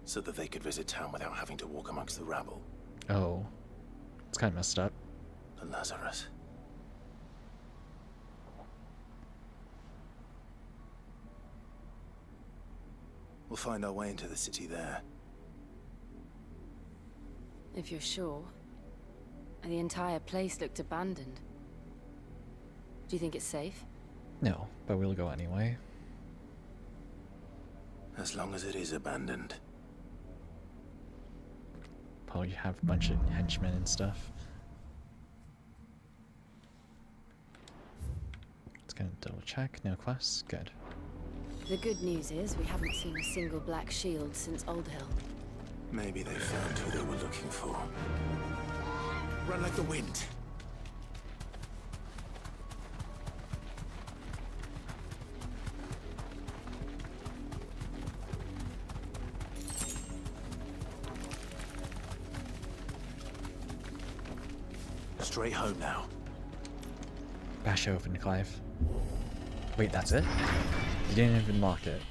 so that they could visit town without having to walk amongst the rabble. Oh. It's kind of messed up. The Lazarus. We'll find our way into the city there. If you're sure. The entire place looked abandoned. Do you think it's safe? No, but we'll go anyway. As long as it is abandoned. Probably have a bunch of henchmen and stuff. It's gonna double check, no quests, good. The good news is we haven't seen a single black shield since Old Hill. Maybe they found who they were looking for. Run like the wind! Straight home now. Bash open, Clive. Wait, that's it? You didn't even lock it.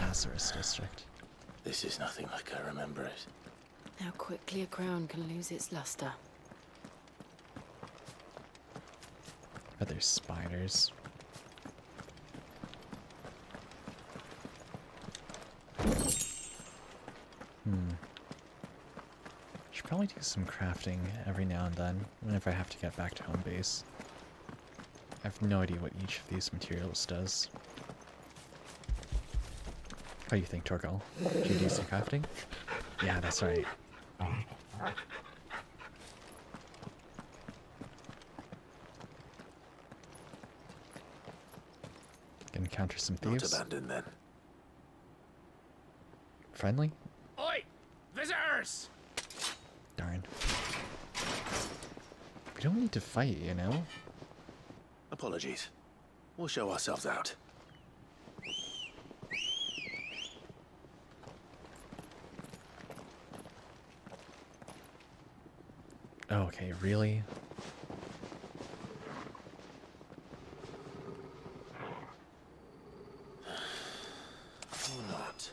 Lazarus District. This is nothing like I remember it. How quickly a crown can lose its luster. But there's spiders. Should probably do some crafting every now and then, whenever I have to get back to home base. I have no idea what each of these materials does. How do you think, Torgal? Do you do some crafting? Yeah, that's right. Encounter some thieves. Not abandoned then. Friendly? Oi! Visitors! Darn. We don't need to fight, you know? Apologies. We'll show ourselves out. Oh, okay, really? Or not.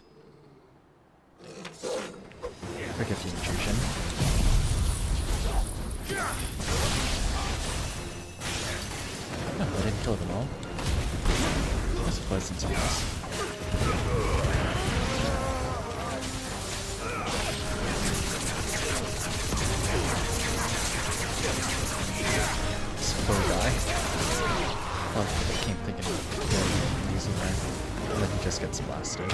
Forgive the intrusion. Oh, I didn't kill them all. That's a pleasant surprise. This poor guy. Oh, I can't think of using that. And then he just gets blasted.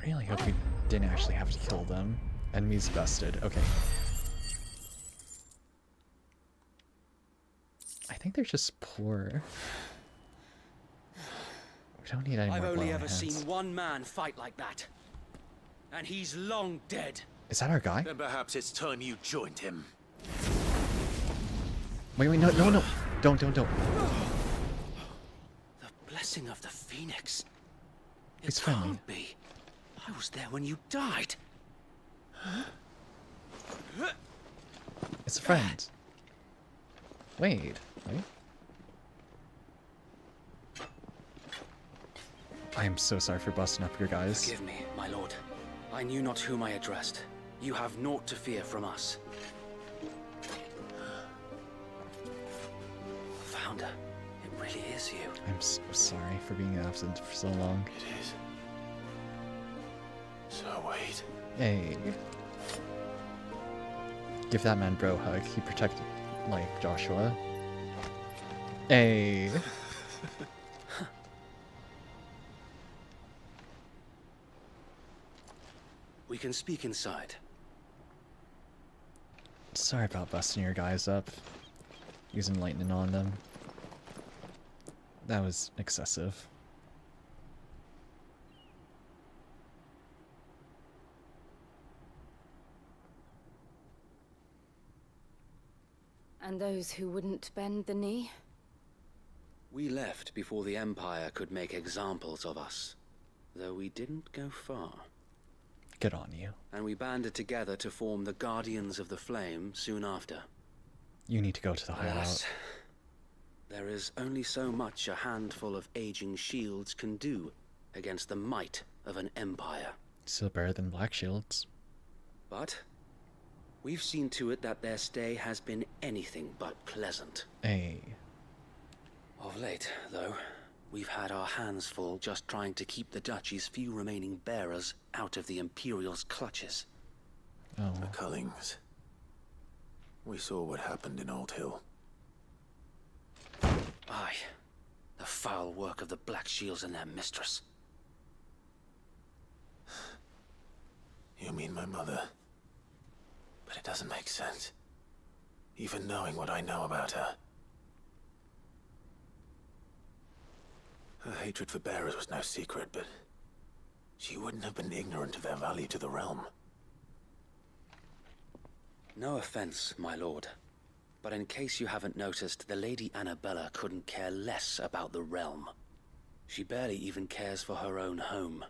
Really hope we didn't actually have to kill them. Enemies busted. Okay. I think they're just poor. We don't need any more I've blood only on ever our hands. seen one man fight like that. And he's long dead. Is that our guy? Then perhaps it's time you joined him. Wait, no. Don't. The blessing of the Phoenix. It's friendly. Can't be. I was there when you died. It's a friend. Wait. I am so sorry for busting up your guys. Forgive me, my lord. I knew not whom I addressed. You have naught to fear from us. Founder, it really is you. I'm so sorry for being absent for so long. It is. So wait. Hey. Give that man bro hug. He protected, like, Joshua. Hey. We can speak inside. Sorry about busting your guys up. Using lightning on them. That was excessive. And those who wouldn't bend the knee? We left before the Empire could make examples of us, though we didn't go far. Good on you. And we banded together to form the Guardians of the Flame soon after. You need to go to the hideout. Alas, there is only so much a handful of aging shields can do against the might of an empire. Still better than Black Shields. But we've seen to it that their stay has been anything but pleasant. Hey. Of late, though, we've had our hands full just trying to keep the Duchy's few remaining bearers out of the Imperial's clutches. Oh. The Cullings. We saw what happened in Old Hill. Aye. The foul work of the Black Shields and their mistress. You mean my mother? But it doesn't make sense. Even knowing what I know about her. Her hatred for bearers was no secret, but she wouldn't have been ignorant of their value to the realm. No offense, my lord. But in case you haven't noticed, the Lady Annabella couldn't care less about the realm. She barely even cares for her own home.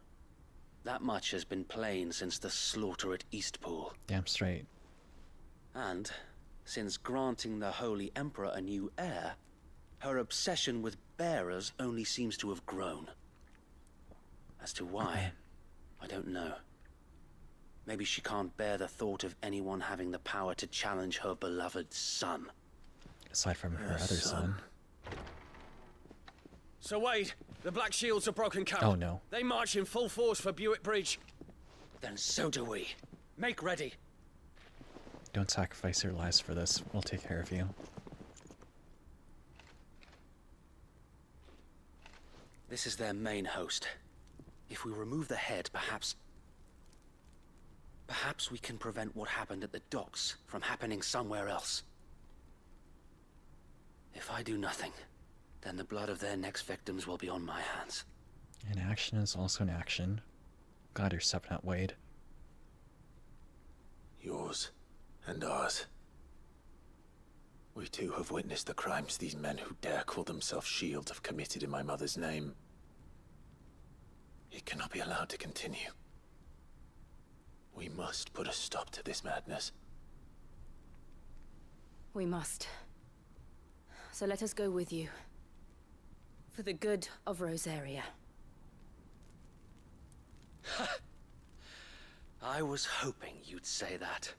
That much has been plain since the slaughter at Eastpool. Damn straight. And, since granting the Holy Emperor a new heir, Her obsession with bearers only seems to have grown. As to why, I don't know. Maybe she can't bear the thought of anyone having the power to challenge her beloved son. Aside from her other son. So Wade, the Black Shields have broken camp. Oh no. They march in full force for Buick Bridge. Then so do we. Make ready. Don't sacrifice your lives for this. We'll take care of you. This is their main host. If we remove the head, perhaps we can prevent what happened at the docks from happening somewhere else. If I do nothing, then the blood of their next victims will be on my hands. An action is also an action. Glad you're stepping up, Wade. Yours and ours. We too have witnessed the crimes these men who dare call themselves Shield have committed in my mother's name. It cannot be allowed to continue. We must put a stop to this madness. We must. So let us go with you. For the good of Rosaria. I was hoping you'd say that.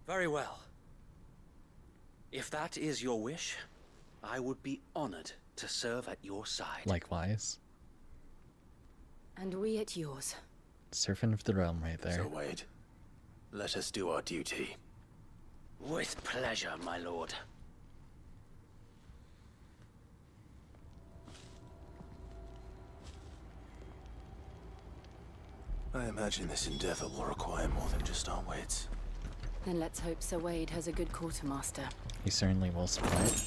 Very well. If that is your wish, I would be honored to serve at your side. Likewise. And we at yours. Servant of the realm right there. So Wade, let us do our duty. With pleasure, my lord. I imagine this endeavor will require more than just our wits. Then let's hope Sir Wade has a good quartermaster. He certainly will supply it.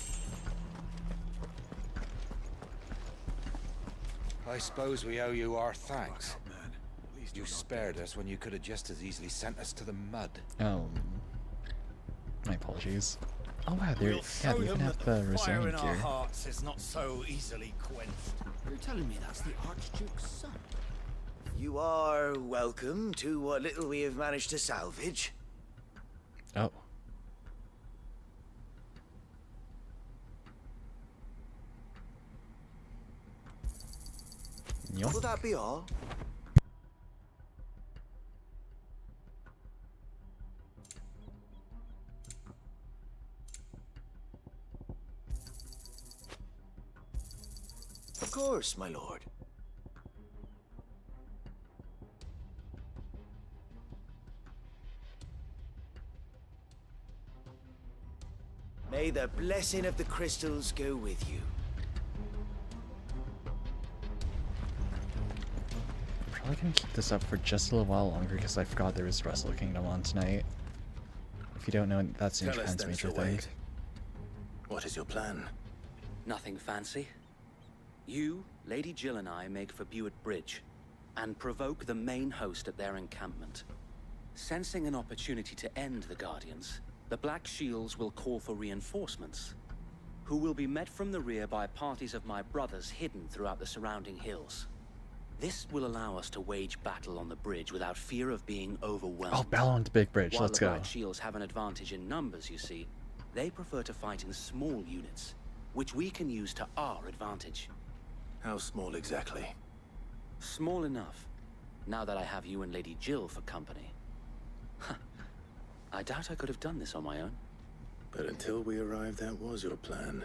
I suppose we owe you our thanks. You spared us when you could have just as easily sent us to the mud. Oh. My apologies. Oh wow, there, yeah, they even have the Rosarian in our gear. hearts is not so easily quenched. You're telling me that's the Archduke's son? You are welcome to what little we have managed to salvage. Oh. Yup. Will that be all? Of course, my lord. May the blessing of the crystals go with you. I'm probably gonna keep this up for just a little while longer because I forgot there was Wrestle Kingdom on tonight. If you don't know, that's in Tell us Japan's then, major Sir thing. Wade. What is your plan? Nothing fancy. You, Lady Jill and I make for Buick Bridge and provoke the main host at their encampment. Sensing an opportunity to end the Guardians, the Black Shields will call for reinforcements, who will be met from the rear by parties of my brothers hidden throughout the surrounding hills. This will allow us to wage battle on the bridge without fear of being overwhelmed. Oh, battle on the big bridge, While let's the go. Black Shields have an advantage in numbers, you see, they prefer to fight in small units, which we can use to our advantage. How small exactly? Small enough, now that I have you and Lady Jill for company. I doubt I could have done this on my own. But until we arrived, that was your plan.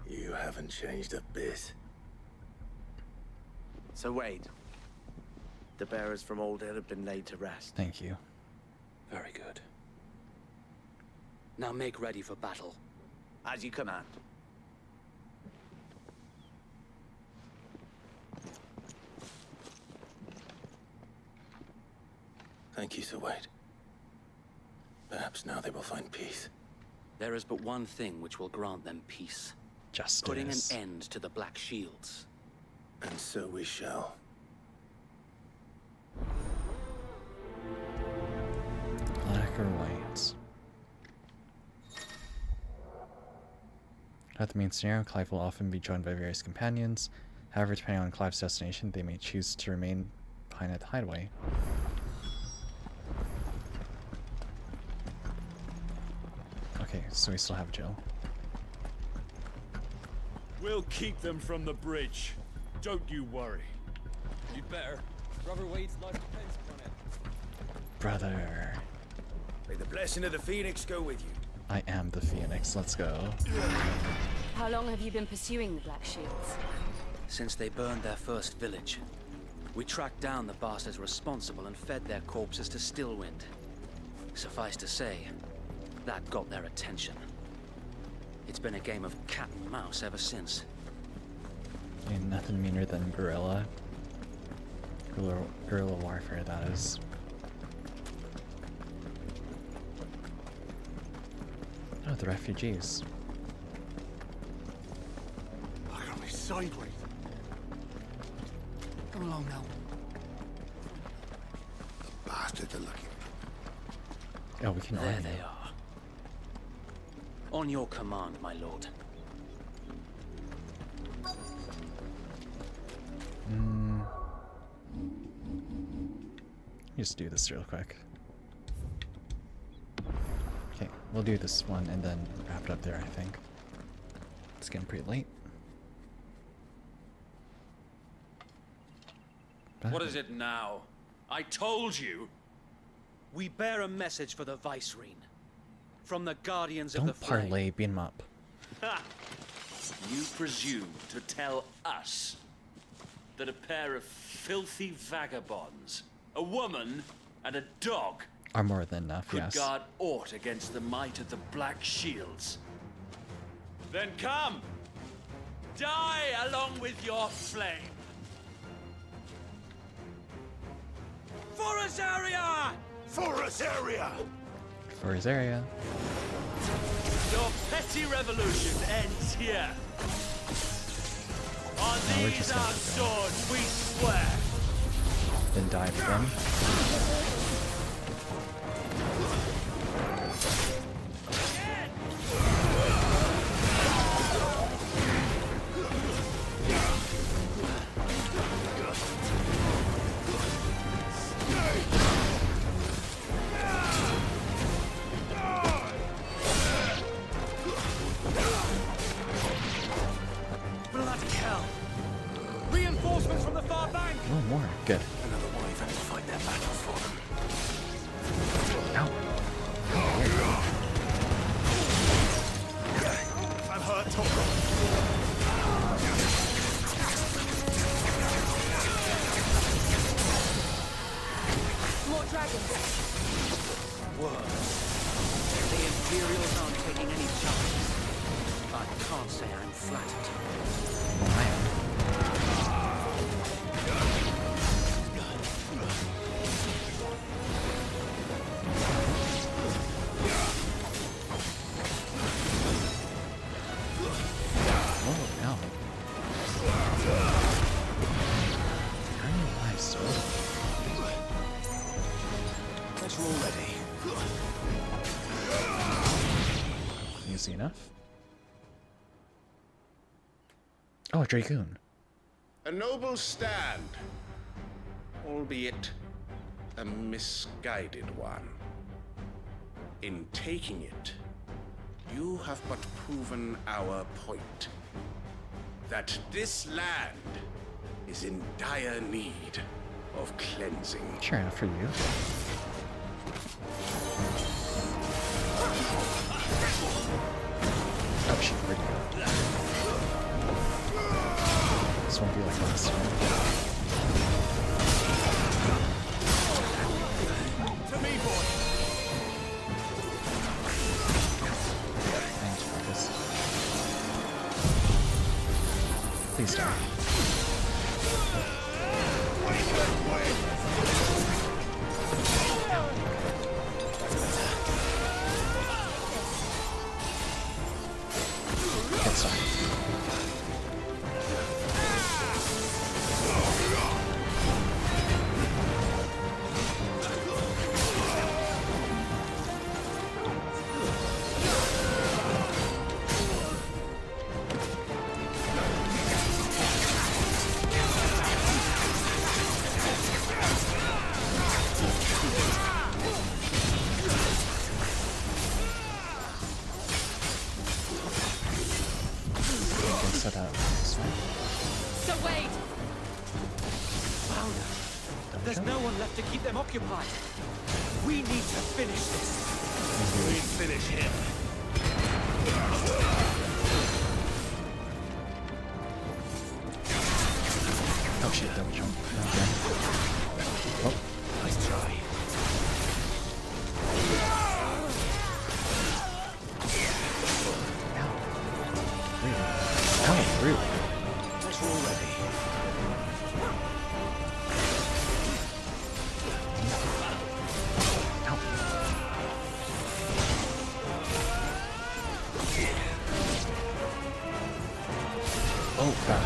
You haven't changed a bit. So Wade, the bearers from Old Hill have been laid to rest. Thank you. Very good. Now make ready for battle. As you command. Thank you, Sir Wade. Perhaps now they will find peace. There is but one thing which will grant them peace. Justice. Putting an end to the Black Shields. And so we shall. Black or white? At the main scenario, Clive will often be joined by various companions. However, depending on Clive's destination, they may choose to remain behind at the hideaway. So we still have Jill. We'll keep them from the bridge. Don't you worry. You'd better. Brother Wade's life depends upon it. Brother. May the blessing of the Phoenix go with you. I am the Phoenix. Let's go. How long have you been pursuing the Black Shields? Since they burned their first village, we tracked down the bastards responsible and fed their corpses to Stillwind. Suffice to say, that got their attention. It's been a game of cat and mouse ever since. Ain't nothing meaner than guerrilla warfare, that is. Oh, the refugees. Look at me sideways. Come along now. The bastards are looking. Oh, we can There arm they them. are. On your command, my lord. Just do this real quick. Okay, we'll do this one and then wrap it up there, I think. It's getting pretty late. What is it now? I told you! We bear a message for the Vicereine. From the Guardians of Don't the Flame. parlay, beat 'em up. Ha! You presume to tell us that a pair of filthy vagabonds, a woman and a dog, Are more than enough, could yes. guard aught against the might of the Black Shields? Then come! Die along with your flame! For Azaria! For Azaria! For his area. Your petty revolution ends here. On No, we're these just our gonna swords we swear. Then die for them. Bloody hell! Reinforcements from the far bank! Oh, more. Good. Another wyvern to fight their battles for them. Ow. I'm hurt, Toko. More dragons. Worse. The Imperials aren't taking any chances. I can't say I'm flattered. Well, I am. Oh, no. Very nice, sir. Guess we're all ready. Easy enough. Oh, a Dragoon. A noble stand, albeit a misguided one. In taking it, you have but proven our point. That this land is in dire need of cleansing. Sure enough for you. Oh shit, where'd you go? This won't be like last time. To me, boy! Thanks, Marcus. Please die. Good start. but it's fine. Sir Wade! Found her. There's no one left to keep them occupied. We need to finish this. We finish him. Oh shit, double jump. Okay. Oh. Nice try. Ow, really? That's already. Oh, God.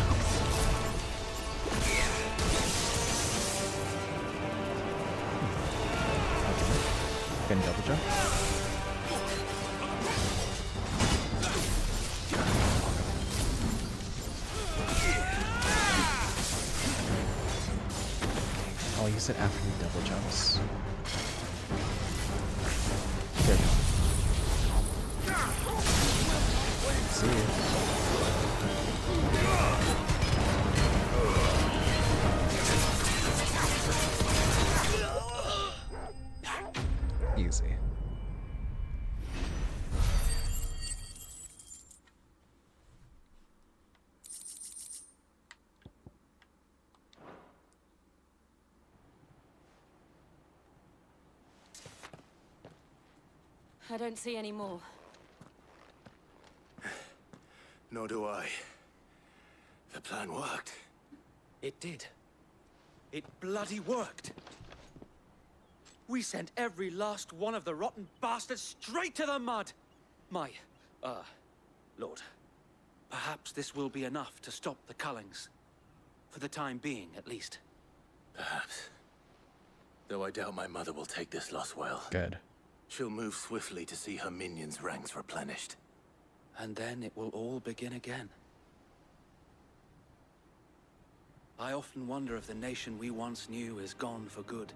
Can double jump? I'll use it after he double jumps. There we go. See you. Easy. I don't see any more. Nor do I. The plan worked. It did. It bloody worked. We sent every last one of the rotten bastards straight to the mud. My, Lord, perhaps this will be enough to stop the Cullings. For the time being, at least. Perhaps. Though I doubt my mother will take this loss well. Good. She'll move swiftly to see her minions' ranks replenished. And then it will all begin again. I often wonder if the nation we once knew is gone for good.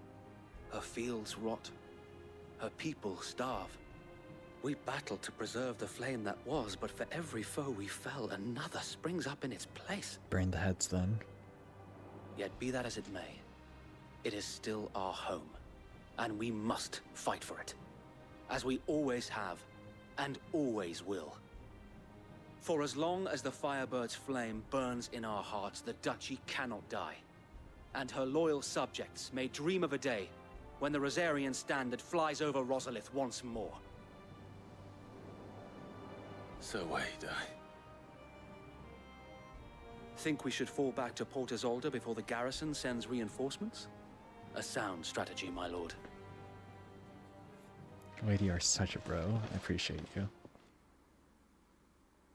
Her fields rot. Her people starve. We battled to preserve the flame that was, but for every foe we fell, another springs up in its place. Burn the heads then. Yet be that as it may, it is still our home, and we must fight for it. As we always have, and always will. For as long as the Firebird's flame burns in our hearts, the Duchy cannot die. And her loyal subjects may dream of a day when the Rosarian standard flies over Rosalith once more. So wait, Think we should fall back to Port Isolde before the garrison sends reinforcements? A sound strategy, my lord. Wade, you are such a bro. I appreciate you.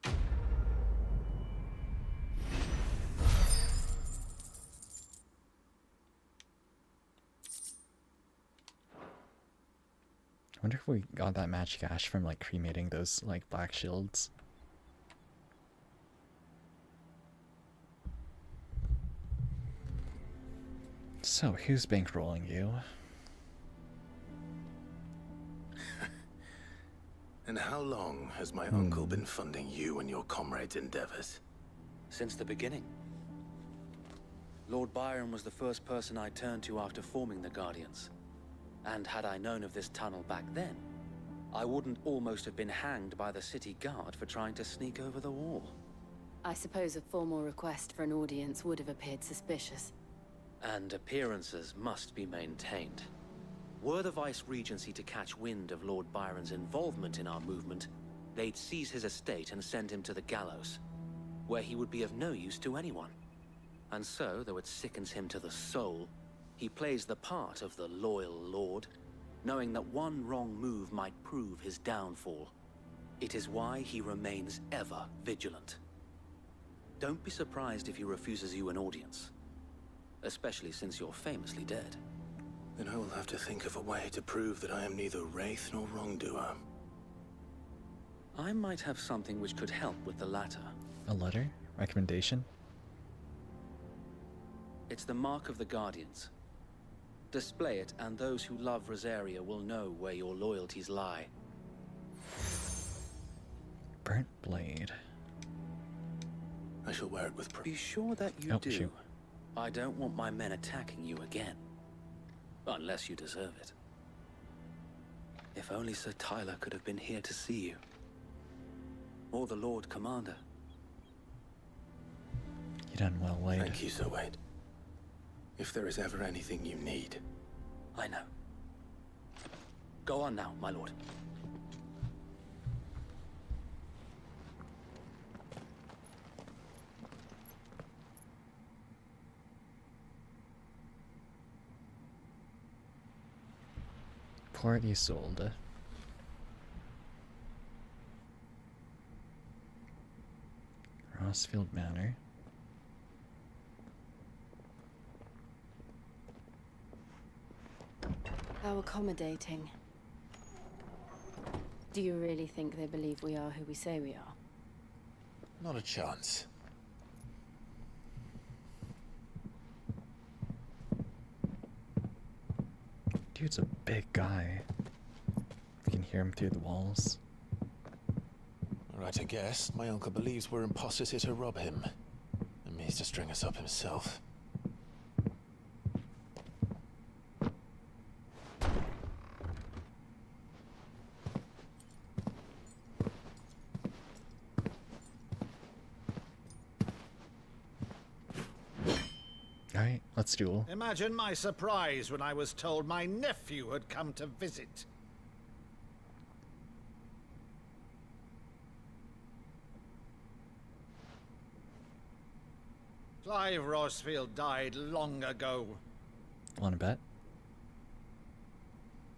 I wonder if we got that magic ash from like cremating those like black shields. So, who's bankrolling you? And how long has my uncle been funding you and your comrades' endeavors? Since the beginning. Lord Byron was the first person I turned to after forming the Guardians. And had I known of this tunnel back then, I wouldn't almost have been hanged by the city guard for trying to sneak over the wall. I suppose a formal request for an audience would have appeared suspicious. And appearances must be maintained. Were the Vice-Regency to catch wind of Lord Byron's involvement in our movement, they'd seize his estate and send him to the gallows, where he would be of no use to anyone. And so, though it sickens him to the soul, he plays the part of the loyal lord, knowing that one wrong move might prove his downfall. It is why he remains ever vigilant. Don't be surprised if he refuses you an audience, especially since you're famously dead. Then I will have to think of a way to prove that I am neither wraith nor wrongdoer. I might have something which could help with the latter. A letter? Recommendation? It's the mark of the Guardians. Display it, and those who love Rosaria will know where your loyalties lie. Burnt blade. I shall wear it with pride. Be sure that you Oh, do. shoot. I don't want my men attacking you again. Unless you deserve it. If only Sir Tyler could have been here to see you. Or the Lord Commander. You done well, Wade. Thank you, Sir Wade. If there is ever anything you need. I know. Go on now, my lord. Port Isolde. Rossfield Manor. How accommodating. Do you really think they believe we are who we say we are? Not a chance. Dude's a big guy. You can hear him through the walls. Right, I guess. My uncle believes we're imposters here to rob him. And means to string us up himself. Alright, let's duel. Imagine my surprise when I was told my nephew had come to visit. Clive Rossfield died long ago. Wanna bet?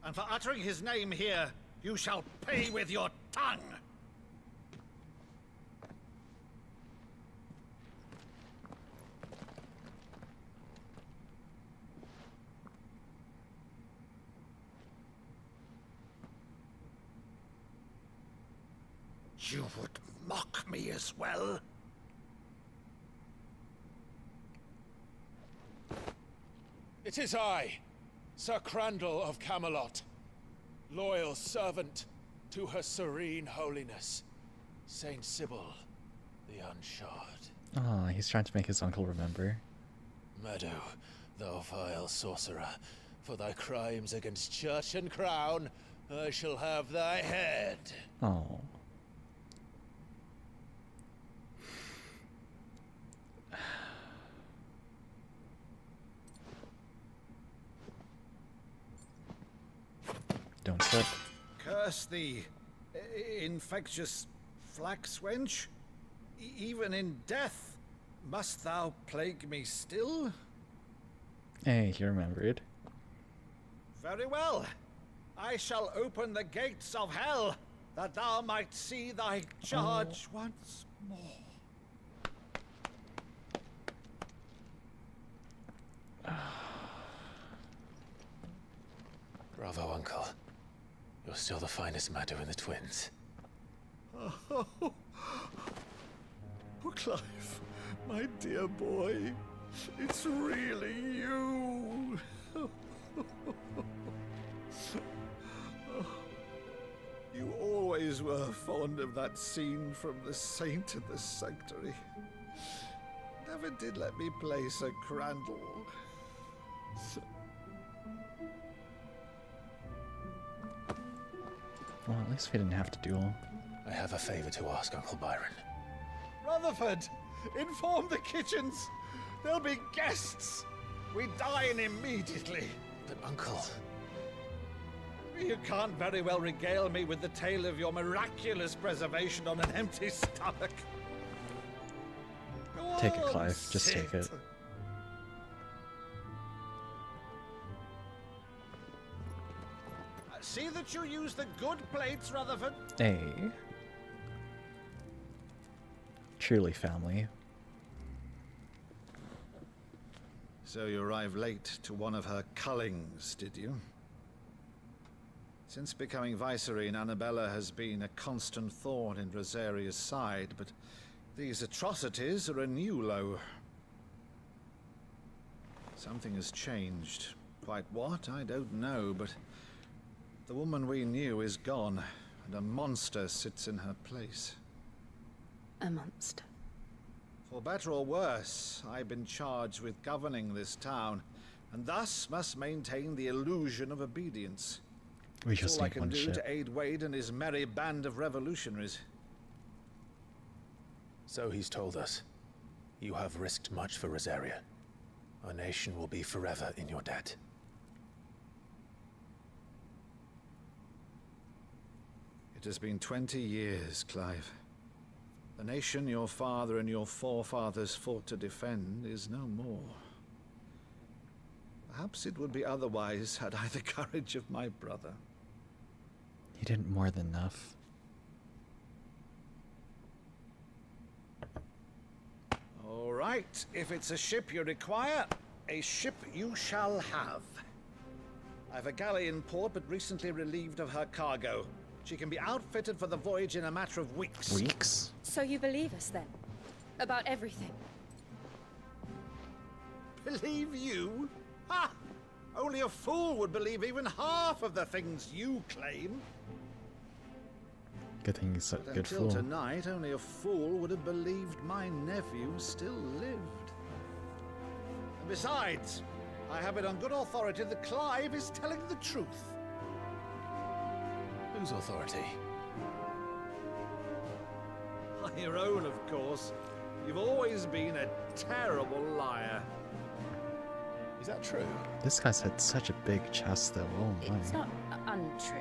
And for uttering his name here, you shall pay with your tongue! You would mock me as well? It is I, Sir Crandall of Camelot, loyal servant to her serene holiness, Saint Sybil the Unshod. Ah, he's trying to make his uncle remember. Meadow, thou vile sorcerer, for thy crimes against church and crown, I shall have thy head. Oh. Don't slip. Curse thee, infectious flax wench. Even in death, must thou plague me still? Hey, he remembered. Very well. I shall open the gates of hell, that thou might see thy charge once more. Bravo, Uncle. You're still the finest Meadow in the twins. Oh, Clive, my dear boy, it's really you. You always were fond of that scene from The Saint in the Sanctuary. Never did let me play Sir Crandall. Well, at least we didn't have to duel. I have a favor to ask, Uncle Byron. Rutherford, inform the kitchens. There'll be guests. We dine immediately. But, Uncle... You can't very well regale me with the tale of your miraculous preservation on an empty stomach. Go Take it, on, Clive. Just sit. take it. See that you use the good plates, Rutherford. Hey. Truly family. So you arrived late to one of her cullings, did you? Since becoming Vicereine, Annabella has been a constant thorn in Rosaria's side, but these atrocities are a new low. Something has changed. Quite what, I don't know, but the woman we knew is gone, and a monster sits in her place. A monster. For better or worse, I've been charged with governing this town, and thus must maintain the illusion of obedience. We It's just all I need can one do ship. to aid Wade and his merry band of revolutionaries. So he's told us. You have risked much for Rosaria. Our nation will be forever in your debt. It has been 20 years, Clive. The nation your father and your forefathers fought to defend is no more. Perhaps it would be otherwise had I the courage of my brother. He did more than enough. All right, if it's a ship you require, a ship you shall have. I've a galley in port, but recently relieved of her cargo. She can be outfitted for the voyage in a matter of weeks. Weeks? So you believe us then? About everything? Believe you? Ha! Only a fool would believe even half of the things you claim. Good thing he's a But good until fool. tonight, only a fool would have believed my nephew still lived. And besides, I have it on good authority that Clive is telling the truth. Whose authority? On your own, of course. You've always been a terrible liar. Is that true? This guy's had such a big chest, though. Oh my. It's not untrue.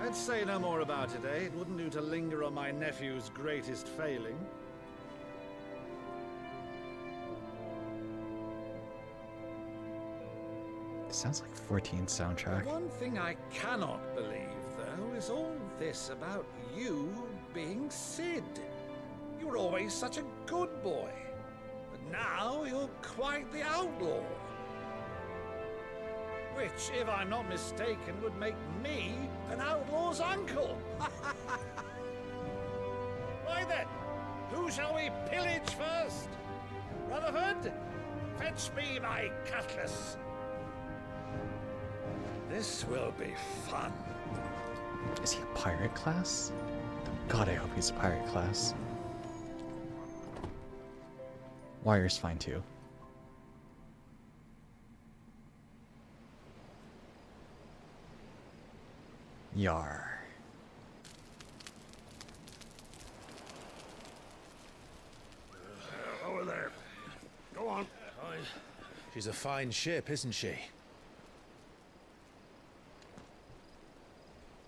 Let's say no more about it, eh? It wouldn't do to linger on my nephew's greatest failing. Sounds like 14 soundtrack. One thing I cannot believe, though, is all this about you being Sid. You were always such a good boy, but now you're quite the outlaw. Which, if I'm not mistaken, would make me an outlaw's uncle. Why then, who shall we pillage first? Rutherford, fetch me my cutlass. This will be fun. Is he a pirate class? God, I hope he's a pirate class. Wire's fine too. Yar. Over there. Go on. She's a fine ship, isn't she?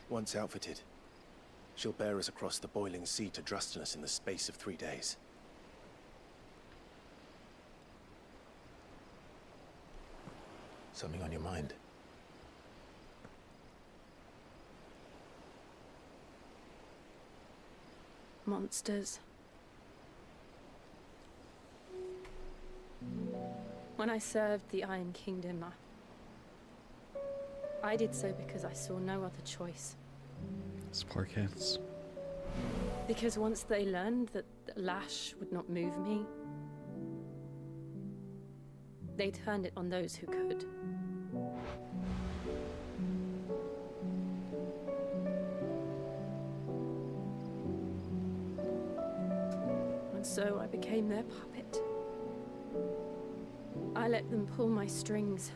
Once outfitted, she'll bear us across the boiling sea to Drustinus in the space of 3 days. Something on your mind? Monsters. When I served the Iron Kingdom, I did so because I saw no other choice. Those poor kids. Because once they learned that the lash would not move me, they turned it on those who could. And so I became their puppet. I let them pull my strings,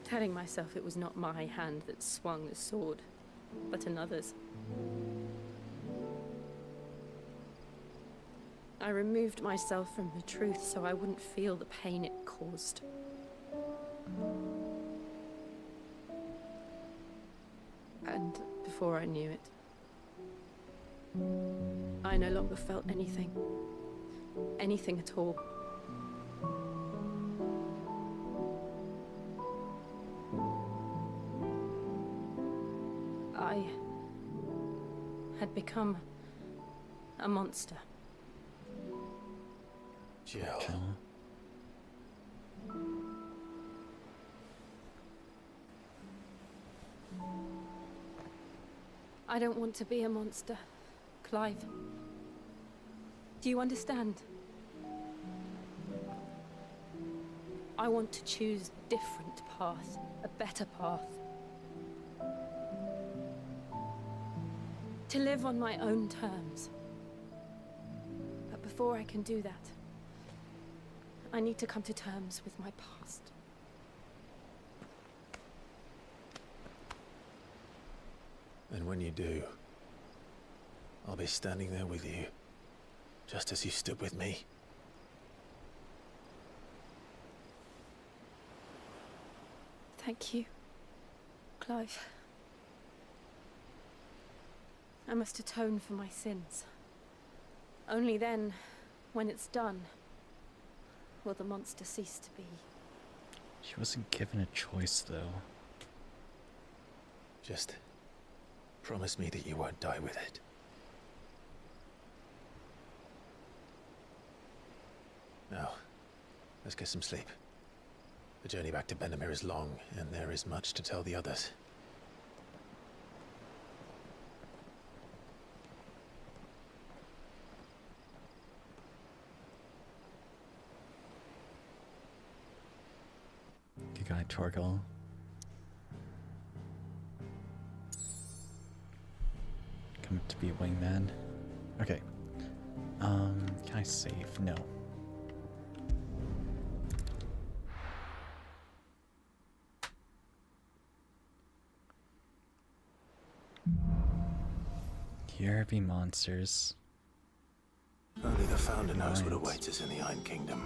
telling myself it was not my hand that swung the sword, but another's. I removed myself from the truth so I wouldn't feel the pain it caused. And before I knew it, I no longer felt anything. Anything at all. I had become a monster. Jill. I don't want to be a monster, Clive. Do you understand? I want to choose a different path, a better path. To live on my own terms. But before I can do that, I need to come to terms with my past. And when you do, I'll be standing there with you, just as you stood with me. Thank you, Clive. I must atone for my sins. Only then, when it's done, will the monster cease to be. She wasn't given a choice, though. Just promise me that you won't die with it. Now, let's get some sleep. The journey back to Benamir is long, and there is much to tell the others. Good guy, Torgal. Come up to be a wingman. Okay. Can I save? No. Here be monsters. Only the Founder knows what awaits us in the Iron Kingdom.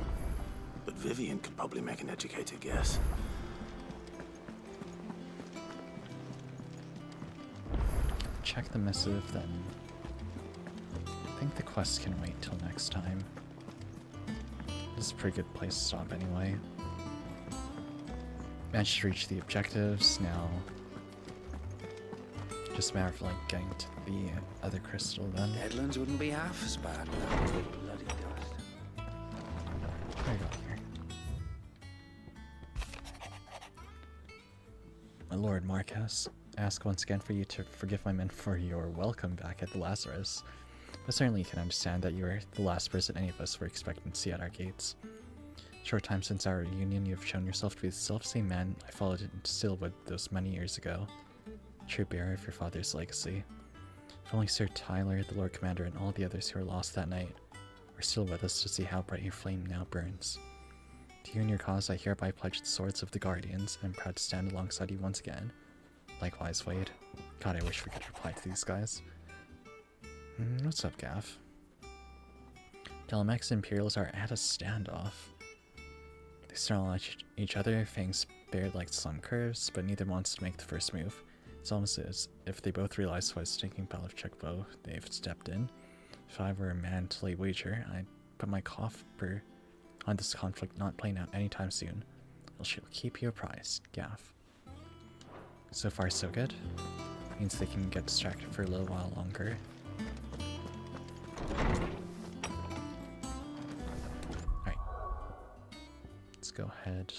But Vivian could probably make an educated guess. Check the missive, then. I think the quest can wait till next time. This is a pretty good place to stop anyway. Managed to reach the objectives, now just a matter of like getting to the other crystal then. Deadlands wouldn't be half as bad without the bloody dust. What do I got here? My lord Marcus, I ask once again for you to forgive my men for your welcome back at the Lazarus. I certainly can understand that you are the last person any of us were expecting to see at our gates. Short time since our reunion, you have shown yourself to be the self-same man I followed into Stillwood those many years ago. True bearer of your father's legacy. If only Sir Tyler, the Lord Commander, and all the others who were lost that night were still with us to see how bright your flame now burns. To you and your cause, I hereby pledge the swords of the Guardians, and am proud to stand alongside you once again. Likewise, Wade. God, I wish we could reply to these guys. What's up, Gav? Delamex and Imperials are at a standoff. They snarl at each other, fangs bared like slum curves, but neither wants to make the first move. It's almost as if they both realize what a stinking pile of checkbow they've stepped in. If I were a man to lay wager, I'd put my coffer on this conflict not playing out anytime soon. She'll keep you apprised, Gav. So far, so good. Means they can get distracted for a little while longer. Alright. Let's go ahead.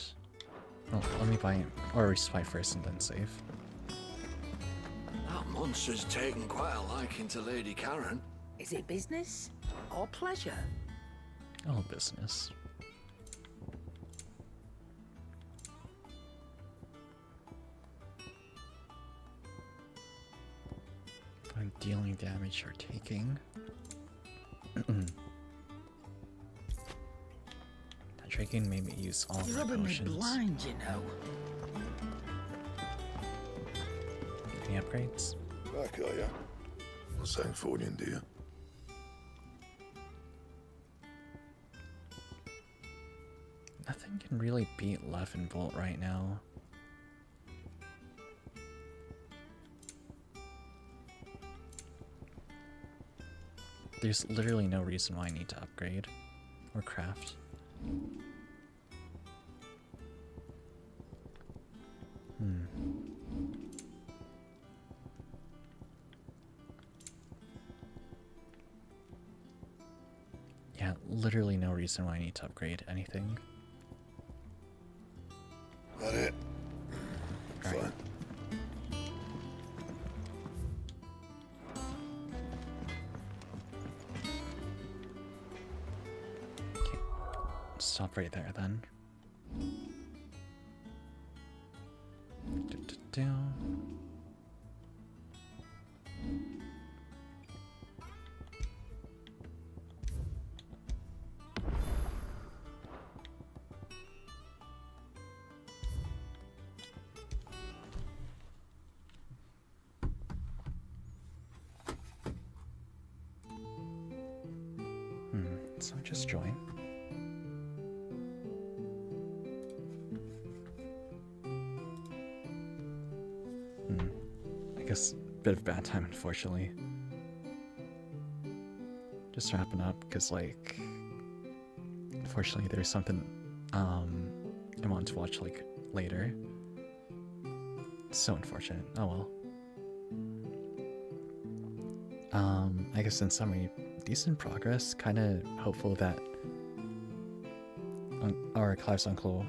Oh, let me buy or resupply first and then save. That monster's taken quite a liking to Lady Karen. Is it business or pleasure? All business. I'm dealing damage or taking. That Dragon made me use all You're my rubbing me potions. blind, you know. Any upgrades? Back, are ya? What's that for you, dear? Nothing can really beat ENVtuber right now. There's literally no reason why I need to upgrade or craft. Yeah, literally no reason why I need to upgrade anything. That it? Right. Fine. Okay. Stop right there then. Do-do-do. So just join. I guess a bit of bad time, unfortunately. Just wrapping up, because, like, unfortunately there's something I want to watch, like, later. It's so unfortunate. Oh well. I guess in summary, decent progress. Kind of hopeful that our Clive's uncle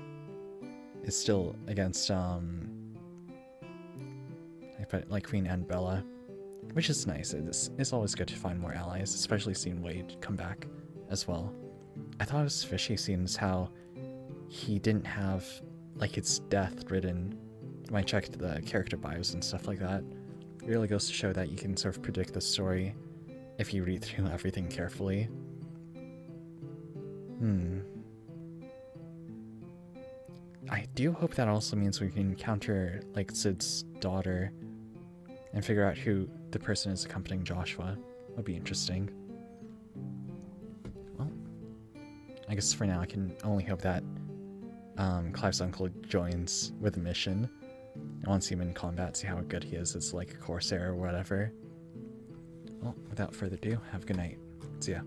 is still against like Queen and Bella, which is nice. It's always good to find more allies, especially seeing Wade come back as well. I thought it was fishy seeing how he didn't have like its death written when I checked the character bios and stuff like that. It really goes to show that you can sort of predict the story if you read through everything carefully. I do hope that also means we can encounter like Sid's daughter and figure out who the person is accompanying Joshua. Would be interesting. Well, I guess for now I can only hope that Clive's uncle joins with the mission. I want to see him in combat, see how good he is as like a Corsair or whatever. Well, without further ado, have a good night. See ya.